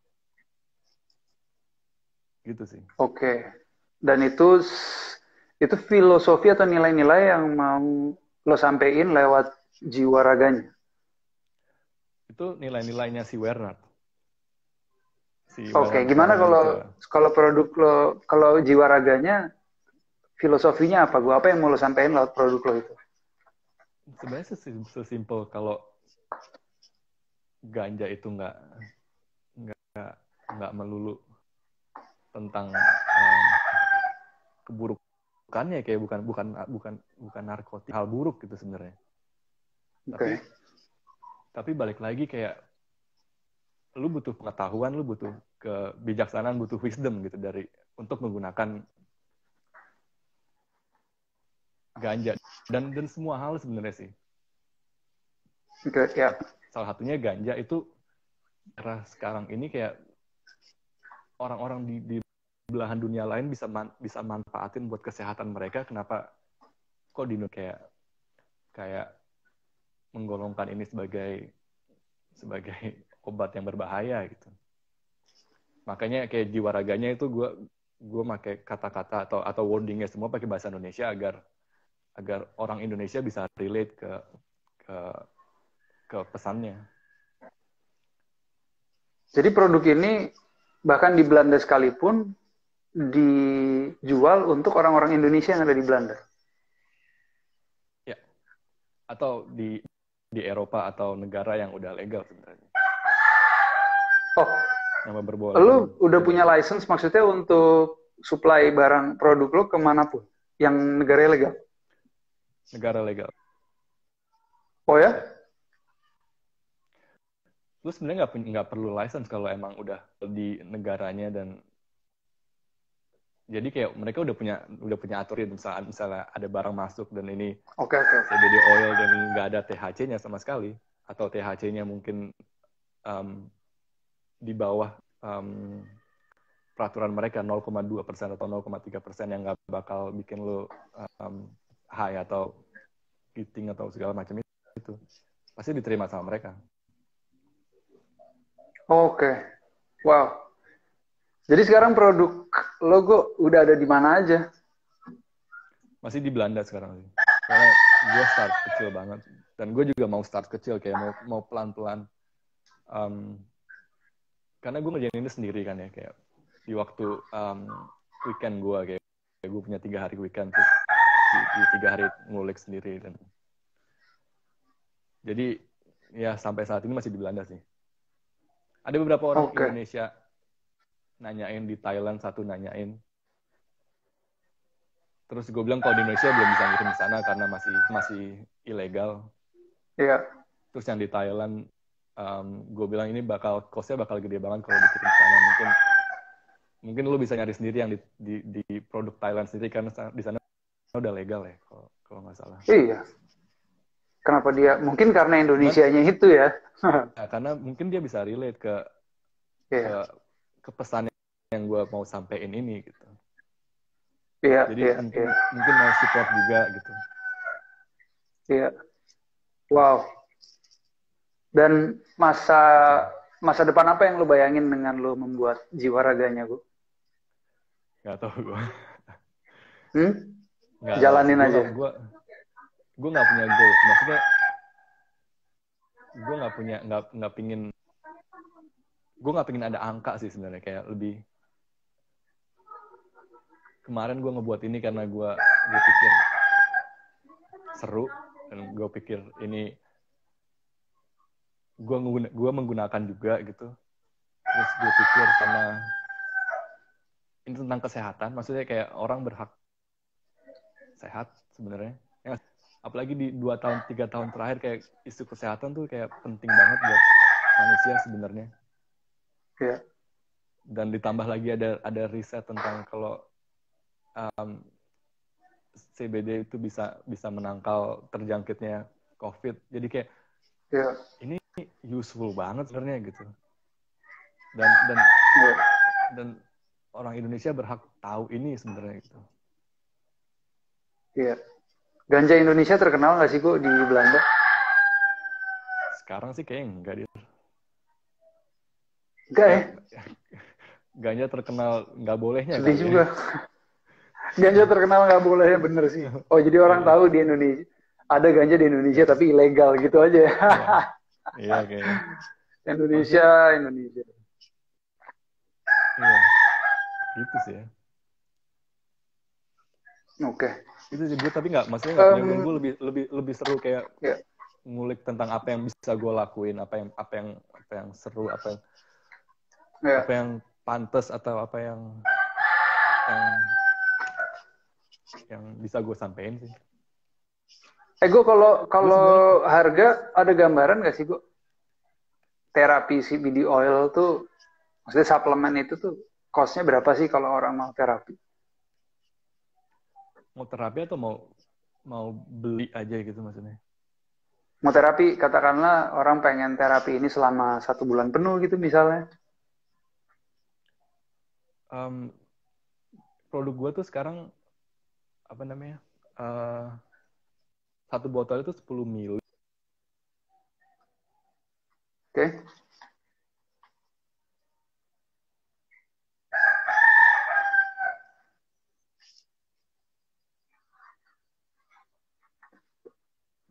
Gitu sih. Oke. Dan itu filosofi atau nilai-nilai yang mau lo sampein lewat jiwa raganya. Itu nilai-nilainya si Werner. Oke, gimana kalau produk lo, kalau jiwa raganya, filosofinya apa? Apa yang mau lo sampein lewat produk lo itu? Sebenarnya sesimpel kalau ganja itu nggak melulu tentang keburukannya, kayak bukan narkotik, hal buruk gitu sebenarnya. Okay. Tapi balik lagi kayak lu butuh pengetahuan, lu butuh kebijaksanaan, butuh wisdom gitu untuk menggunakan ganja dan semua hal sebenarnya sih. Oke, ya. Salah satunya ganja itu karena sekarang ini kayak orang-orang di belahan dunia lain bisa manfaatin buat kesehatan mereka. Kenapa kok di Indonesia kayak menggolongkan ini sebagai obat yang berbahaya gitu. Makanya kayak jiwa raganya itu gue pakai kata-kata atau wordingnya semua pakai bahasa Indonesia agar orang Indonesia bisa relate ke pesannya. Jadi produk ini bahkan di Belanda sekalipun dijual untuk orang-orang Indonesia yang ada di Belanda. Ya. Atau di Eropa atau negara yang udah legal sebenarnya. Oh. Yang berboleh. Lu udah punya license maksudnya untuk supply barang produk lo kemanapun yang negara legal? Negara legal. Oh ya? Lu sebenarnya nggak perlu license kalau emang udah di negaranya, dan jadi kayak mereka udah punya aturan, misalnya ada barang masuk dan ini CBD oil dan nggak ada THC-nya sama sekali, atau THC-nya mungkin di bawah peraturan mereka 0,2% atau 0,3% yang nggak bakal bikin lo high atau eating atau segala macam itu pasti diterima sama mereka. Oke. Wow. Jadi sekarang produk logo udah ada di mana aja? Masih di Belanda sekarang sih. Karena gue start kecil banget. Dan gue juga mau start kecil, kayak mau pelan-pelan. Karena gue ngerjain ini sendiri kan ya. Kayak di waktu weekend gue, kayak gue punya 3 hari weekend. Terus di 3 hari ngulik sendiri. Dan jadi ya sampai saat ini masih di Belanda sih. Ada beberapa orang Indonesia nanyain, di Thailand satu nanyain. Terus gue bilang kalau di Indonesia belum bisa ngirim ke sana karena masih ilegal. Iya. Terus yang di Thailand, gue bilang ini cost-nya bakal gede banget kalau dikirim ke sana. Mungkin lo bisa nyari sendiri yang di produk Thailand sendiri, karena di sana udah legal ya kalau nggak salah. Iya. Kenapa dia? Mungkin karena Indonesianya itu ya. Karena mungkin dia bisa relate ke pesannya yang gue mau sampein ini gitu. Iya, Jadi iya, mungkin iya. mungkin mau support juga gitu. Iya. Wow. Dan masa Gitu. masa depan apa yang lo bayangin dengan lo membuat jiwa raganya, Bu? Gak tau gue. Gak tau sih. Jalanin aja. Gue nggak punya goals. Maksudnya gue nggak pingin ada angka sih sebenarnya. Kayak lebih kemarin gue ngebuat ini karena gue pikir seru dan gue pikir ini gue menggunakan juga gitu. Terus gue pikir karena ini tentang kesehatan, maksudnya kayak orang berhak sehat sebenarnya. Ya, apalagi di 2 tahun 3 tahun terakhir kayak isu kesehatan tuh kayak penting banget buat manusia sebenarnya. Yeah. Dan ditambah lagi ada riset tentang kalau CBD itu bisa menangkal terjangkitnya COVID. Jadi kayak ini useful banget sebenarnya gitu. Dan orang Indonesia berhak tahu ini sebenarnya gitu. Iya. Ganja Indonesia terkenal nggak sih kok di Belanda? Sekarang sih kayaknya enggak dia. Enggak ya? Ganja terkenal nggak bolehnya. Sedih juga. Ganja terkenal nggak boleh, bener sih. Oh jadi orang tahu di Indonesia ada ganja di Indonesia tapi ilegal gitu aja. Iya kayaknya. Indonesia. Iya, gitu sih ya. Oke. Itu sih gue tapi nggak, maksudnya nggak punya gue lebih seru kayak ngulik tentang apa yang bisa gue lakuin, apa yang seru, apa yang pantas atau apa yang bisa gue sampein sih. Gue kalau harga ada gambaran nggak sih gue? Terapi CBD oil tuh, maksudnya suplemen itu tuh cost-nya berapa sih kalau orang mau terapi? Mau terapi atau mau beli aja gitu maksudnya? Mau terapi, katakanlah orang pengen terapi ini selama 1 bulan penuh gitu misalnya. Produk gue tuh sekarang apa namanya? 1 botol itu 10 ml. Oke.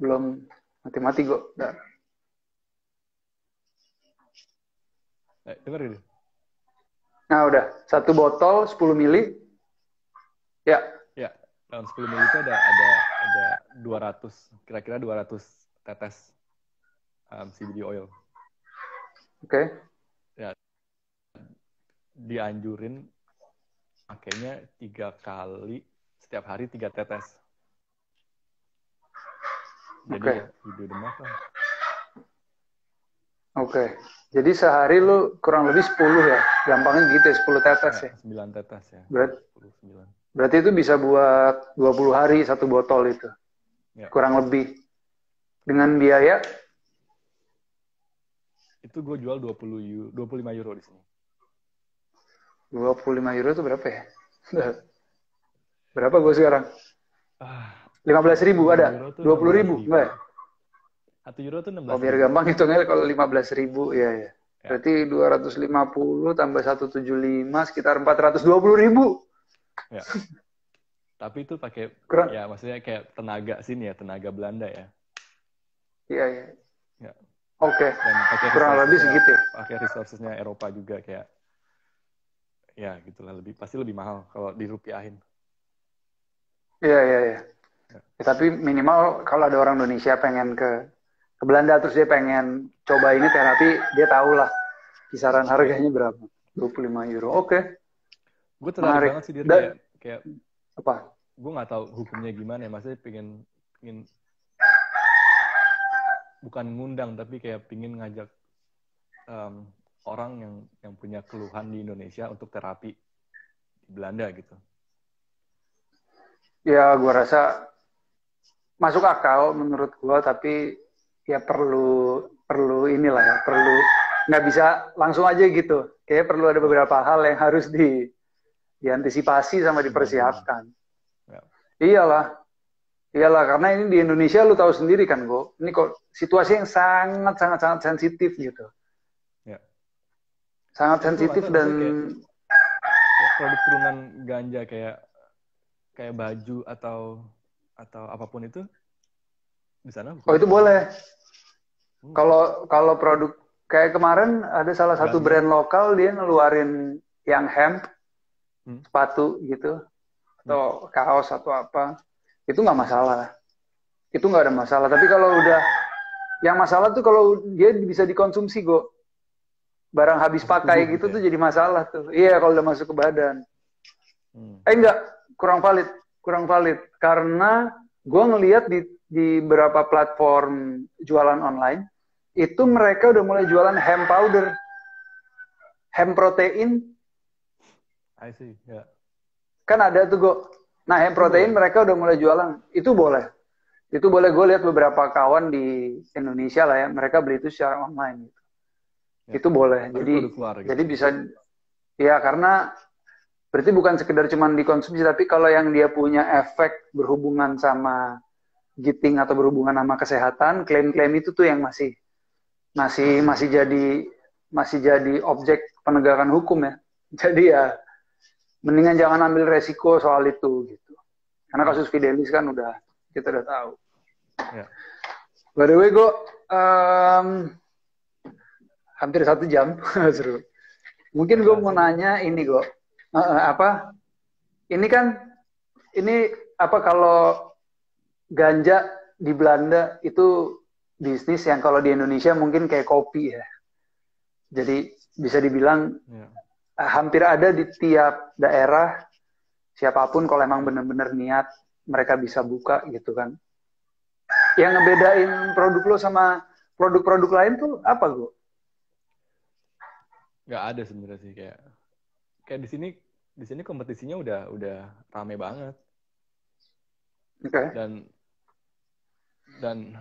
Belum mati-mati kok. Dengar ini. Nah udah, 1 botol 10 mili. Ya. Ya, dalam 10 mili itu ada 200, kira-kira 200 tetes CBD oil. Oke. Ya, dianjurin pakainya 3 kali setiap hari 3 tetes. Jadi ya video demak lah. Oke. Jadi sehari lu kurang lebih 10 ya? Gampangnya gitu ya, 10 tetes ya? 9 tetes ya. Berarti itu bisa buat 20 hari 1 botol itu? Ya. Kurang lebih. Dengan biaya? Itu gue jual 25 euro di sini. 25 euro itu berapa ya? Berapa gue sekarang? 15.000 ada? 20.000? Enggak ya? 1 euro tuh 16.000. Oh, biar gampang hitungnya kalau 15.000 ya. Berarti 250 tambah 175 sekitar 420.000. Ya. Tapi itu pakai ya maksudnya kayak tenaga sini ya, tenaga Belanda ya. Iya. Ya. Oke. Dan pakai kurang lebih segitu. Pakai resourcesnya Eropa juga kayak ya gitulah, pasti lebih mahal kalau dirupiahin. Iya. Ya, tapi minimal kalau ada orang Indonesia pengen ke Belanda terus dia pengen coba ini terapi, dia tahu lah kisaran harganya berapa. 25 euro. Oke. Gue tertarik banget sih dia kayak apa? Gue nggak tahu hukumnya gimana ya, maksudnya pengen bukan ngundang tapi kayak pengen ngajak orang yang punya keluhan di Indonesia untuk terapi di Belanda gitu. Ya, gue rasa masuk akal menurut gue, tapi ya perlu inilah ya, perlu nggak bisa langsung aja gitu. Kayaknya perlu ada beberapa hal yang harus diantisipasi sama dipersiapkan. Ya. Iyalah, karena ini di Indonesia lu tahu sendiri kan, Go. Ini kok situasi yang sangat sensitif gitu. Ya. Sangat sensitif dan kayak produk turunan ganja kayak baju atau apapun itu di sana. Oh, itu boleh. Kalau produk kayak kemarin ada salah satu brand lokal dia ngeluarin yang hemp, sepatu gitu, atau kaos atau apa, itu nggak masalah. Itu nggak ada masalah. Tapi kalau udah, yang masalah tuh kalau dia bisa dikonsumsi, Go. Barang habis pakai gitu tuh jadi masalah tuh. Iya, kalau udah masuk ke badan. Enggak, kurang valid. Karena gue ngelihat di beberapa platform jualan online, itu mereka udah mulai jualan hemp powder, hemp protein. I see, ya. Yeah. Kan ada tuh, Go. Nah, hemp protein mereka udah mulai jualan. Itu boleh. Itu boleh, gue lihat beberapa kawan di Indonesia lah ya, mereka beli itu secara online gitu. Ya. Itu boleh. Jadi bisa, ya karena berarti bukan sekedar cuman dikonsumsi, tapi kalau yang dia punya efek berhubungan sama giting atau berhubungan sama kesehatan, klaim-klaim itu tuh yang masih jadi objek penegakan hukum ya. Jadi ya mendingan jangan ambil resiko soal itu gitu. Karena kasus Fidelis kan kita udah tahu. Ya. By the way, Go, hampir 1 jam seru. Mungkin gue mau nanya ini, Go, ini kalau ganja di Belanda itu bisnis yang kalau di Indonesia mungkin kayak kopi ya. Jadi bisa dibilang hampir ada di tiap daerah, siapapun kalau emang benar-benar niat mereka bisa buka gitu kan. Yang ngebedain produk lo sama produk-produk lain tuh apa, Go? Nggak ada sebenarnya sih, kayak di sini kompetisinya udah rame banget. Okay. Dan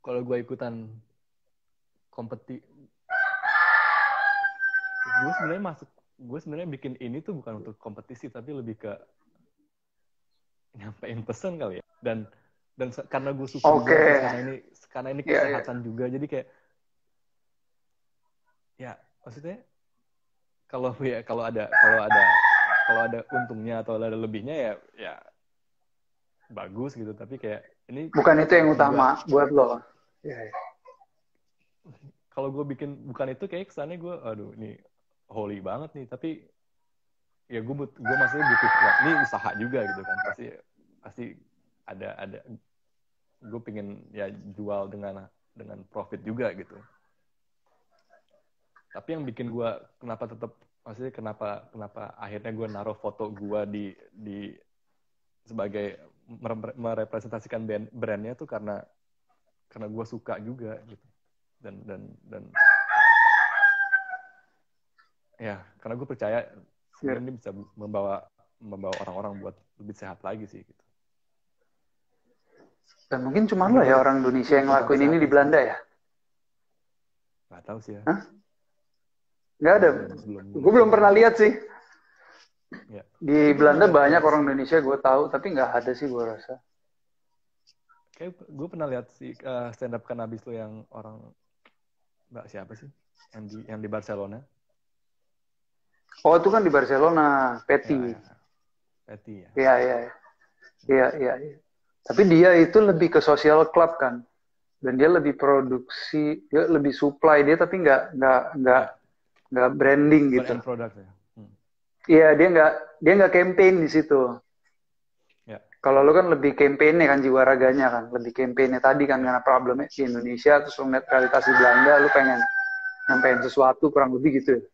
kalau gue ikutan gue sebenarnya bikin ini tuh bukan untuk kompetisi, tapi lebih ke nyampein pesan kali ya. Dan karena gue suka juga, karena ini kesehatan juga, jadi kayak ya maksudnya kalau ada untungnya atau ada lebihnya ya bagus gitu, tapi kayak ini bukan itu yang utama buat lo. Ya. Kalau gue bikin bukan itu, kayak kesannya gue aduh ini holy banget nih, tapi ya gue masih butuh ini usaha juga gitu kan, pasti ada gue pengen ya jual dengan profit juga gitu. Tapi yang bikin gue kenapa akhirnya gue naruh foto gue di sebagai merepresentasikan brandnya tuh karena gue suka juga gitu, dan ya karena gue percaya sebenarnya ini bisa membawa orang-orang buat lebih sehat lagi sih gitu. Dan mungkin cuma lo ya orang Indonesia yang ngelakuin ini di Belanda ya? Nggak tahu sih ya. Hah? Nggak ada. Gue belum pernah lihat sih. Ya. Di Belanda banyak orang Indonesia gue tahu, tapi nggak ada sih gue rasa. Kayak gue pernah lihat sih stand up cannabis lo yang orang Mbak siapa sih yang di Barcelona. Oh itu kan di Barcelona, Petty. Petty ya. Iya. Tapi dia itu lebih ke social club kan, dan dia lebih produksi, dia lebih supply dia, tapi nggak branding gitu. Product ya. Iya, dia nggak campaign di situ. Ya. Kalau lo kan lebih campaignnya kan, jiwa raganya kan, lebih campaignnya tadi kan, karena problemnya di Indonesia, terus lo ngeliat realitas di Belanda, lo pengen nyampein sesuatu kurang lebih gitu.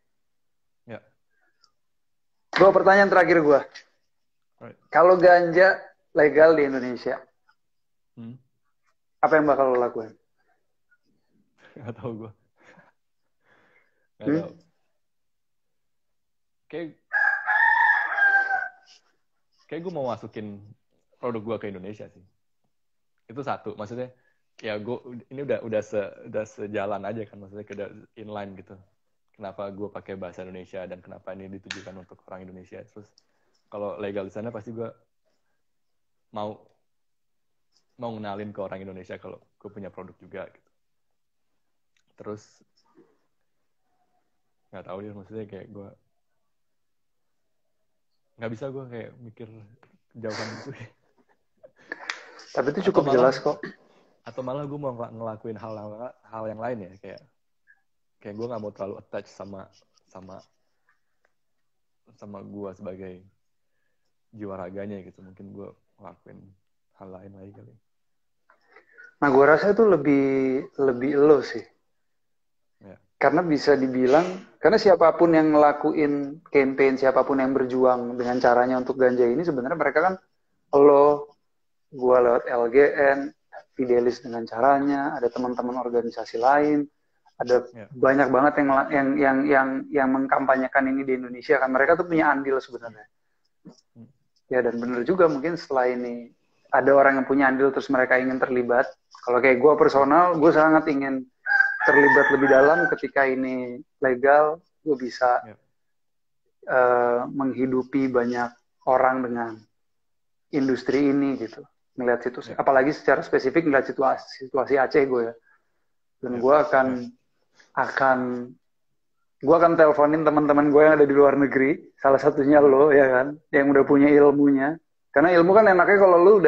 Ya. Gue pertanyaan terakhir gue, kalau ganja legal di Indonesia, apa yang bakal lo lakuin? Gak tau gue. Gak tau. Kayak gue mau masukin produk gue ke Indonesia sih. Itu satu. Maksudnya ya gue ini udah sejalan aja kan, maksudnya udah inline gitu. kenapa gue pakai bahasa Indonesia dan kenapa ini ditujukan untuk orang Indonesia. Terus kalau legal di sana pasti gue mau ngenalin ke orang Indonesia kalau gue punya produk juga gitu. Terus nggak tahu ya, maksudnya kayak gue nggak bisa gue kayak mikir jauhan gitu. Tapi itu cukup jelas kok. Atau malah gue mau ngelakuin hal yang lain ya, kayak gue nggak mau terlalu attach sama gue sebagai jiwa raganya gitu. Mungkin gue ngelakuin hal lain lagi kali. Nah, gue rasa itu lebih elo sih. Ya. Karena bisa dibilang, karena siapapun yang ngelakuin campaign, siapapun yang berjuang dengan caranya untuk ganja ini, sebenarnya mereka kan gue lewat LGN, Fidelis dengan caranya, ada teman-teman organisasi lain, ada banyak banget yang mengkampanyekan ini di Indonesia kan. Mereka tuh punya andil sebenarnya. Ya, dan bener juga mungkin setelah ini ada orang yang punya andil terus mereka ingin terlibat. Kalau kayak gue personal, gue sangat ingin terlibat lebih dalam ketika ini legal. Gue bisa menghidupi banyak orang dengan industri ini gitu. Ngeliat situ, apalagi secara spesifik ngeliat situasi Aceh gue ya. Dan gue akan teleponin teman-teman gue yang ada di luar negeri, salah satunya lo ya kan, yang udah punya ilmunya. Karena ilmu kan enaknya kalau lo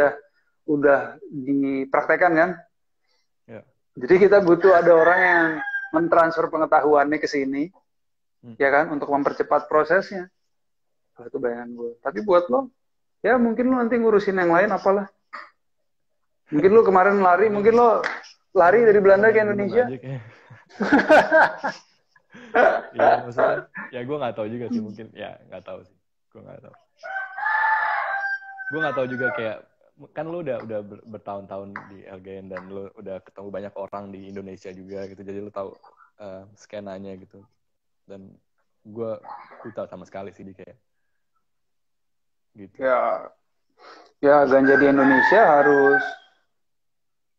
udah dipraktekkan kan. Yeah. Jadi kita butuh ada orang yang mentransfer pengetahuannya ke sini, ya kan, untuk mempercepat prosesnya. Itu bayangan gue. Tapi buat lo, ya mungkin lo nanti ngurusin yang lain apalah. Mungkin lo kemarin lari, mungkin lo lari dari Belanda ke Indonesia. Iya, maksudnya, ya gue nggak tahu juga sih, mungkin ya nggak tahu sih, gue nggak tahu juga, kayak kan lo udah bertahun-tahun di LGN dan lo udah ketemu banyak orang di Indonesia juga gitu, jadi lo tahu skenanya gitu, dan gue tahu sama sekali sih kayak gitu. Ya ganja di Indonesia harus,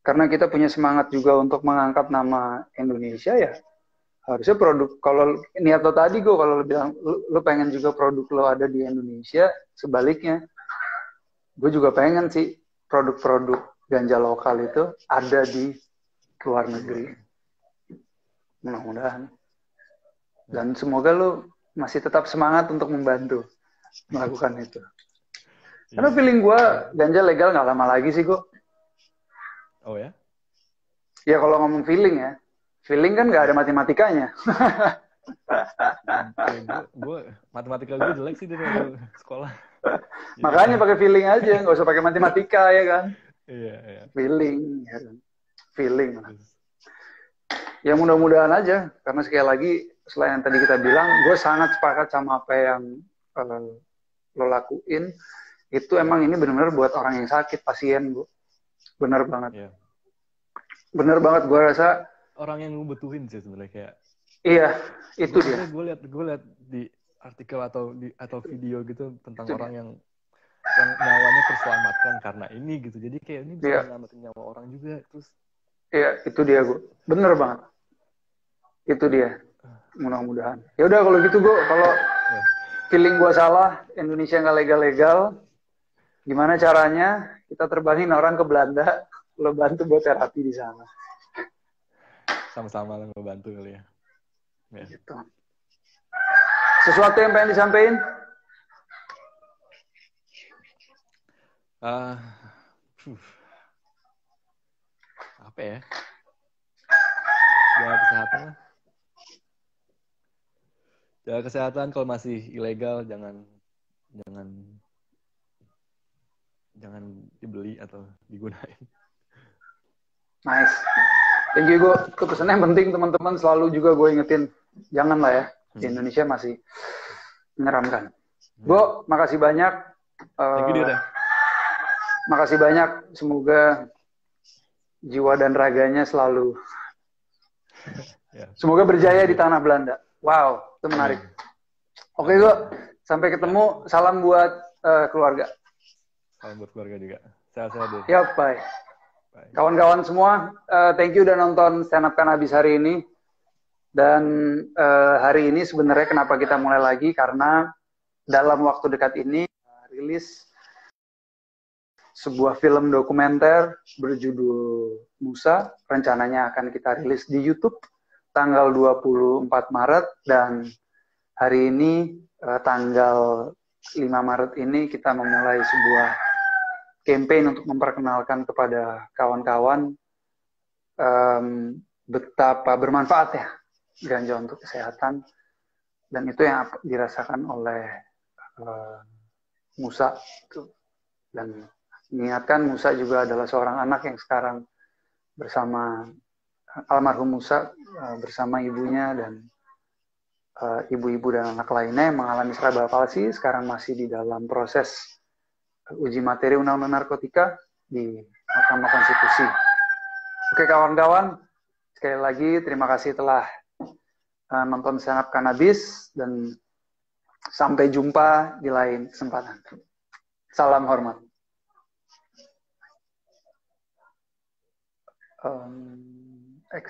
karena kita punya semangat juga untuk mengangkat nama Indonesia ya. Harusnya produk, kalau niat lo tadi gue, kalau lo bilang lo pengen juga produk lo ada di Indonesia, sebaliknya gue juga pengen sih produk-produk ganja lokal itu ada di luar negeri. Mudah-mudahan. Dan semoga lo masih tetap semangat untuk membantu melakukan itu. Karena feeling gue ganja legal nggak lama lagi sih gue. Oh ya? Ya kalau ngomong feeling ya. Feeling kan nggak ada matematikanya. Gue matematika gue jelek sih dari sekolah. Makanya pakai feeling aja, nggak usah pakai matematika ya kan. Iya. Feeling, ya kan. Feeling. Ya mudah-mudahan aja, karena sekali lagi selain yang tadi kita bilang, gue sangat sepakat sama apa yang lo lakuin. Itu emang ini benar-benar buat orang yang sakit, pasien, Bu. Benar banget. Yeah. Benar banget, gue rasa. Orang yang ngebutuhin sih sebenarnya kayak. Iya, itu dia. Gue lihat di artikel atau video gitu tentang itu orang yang nyawanya terselamatkan karena ini gitu. Jadi kayak ini bisa nyelamatin nyawa orang juga terus. Iya, itu dia gue. Bener banget. Itu dia. Mudah-mudahan. Ya udah kalau gitu gue, kalau feeling gue salah, Indonesia nggak legal-legal, gimana caranya kita terbangin orang ke Belanda, lo bantu buat terapi di sana. Sama-sama lah ngebantu kali ya. Gitu. Sesuatu yang pengen disampaikan? Apa ya? Jaga kesehatan lah. Jaga kesehatan, kalau masih ilegal jangan dibeli atau digunain. Nice. Thank you, gue. Itu pesannya yang penting, teman-teman. Selalu juga gue ingetin, jangan lah ya. Di Indonesia masih menyeramkan. Gue, makasih banyak. Thank you, Dira. Makasih banyak. Semoga jiwa dan raganya selalu. Semoga berjaya di tanah Belanda. Wow, itu menarik. Oke, gue. Sampai ketemu. Salam buat keluarga. Salam buat keluarga juga. Sehat-sehat deh. Ya, bye. Kawan-kawan semua, thank you udah nonton Stand Up Cannabis hari ini. Dan hari ini sebenarnya kenapa kita mulai lagi, karena dalam waktu dekat ini rilis sebuah film dokumenter berjudul Musa. Rencananya akan kita rilis di YouTube tanggal 24 Maret, dan hari ini tanggal 5 Maret ini kita memulai sebuah campaign untuk memperkenalkan kepada kawan-kawan betapa bermanfaat ya ganja untuk kesehatan, dan itu yang dirasakan oleh Musa. Dan mengingatkan Musa juga adalah seorang anak yang sekarang bersama almarhum Musa bersama ibunya dan ibu-ibu dan anak lainnya yang mengalami cerebral palsy, sekarang masih di dalam proses uji materi undang-undang narkotika di Mahkamah Konstitusi. Oke kawan-kawan, sekali lagi terima kasih telah nonton Senap Cannabis, dan sampai jumpa di lain kesempatan. Salam hormat. X.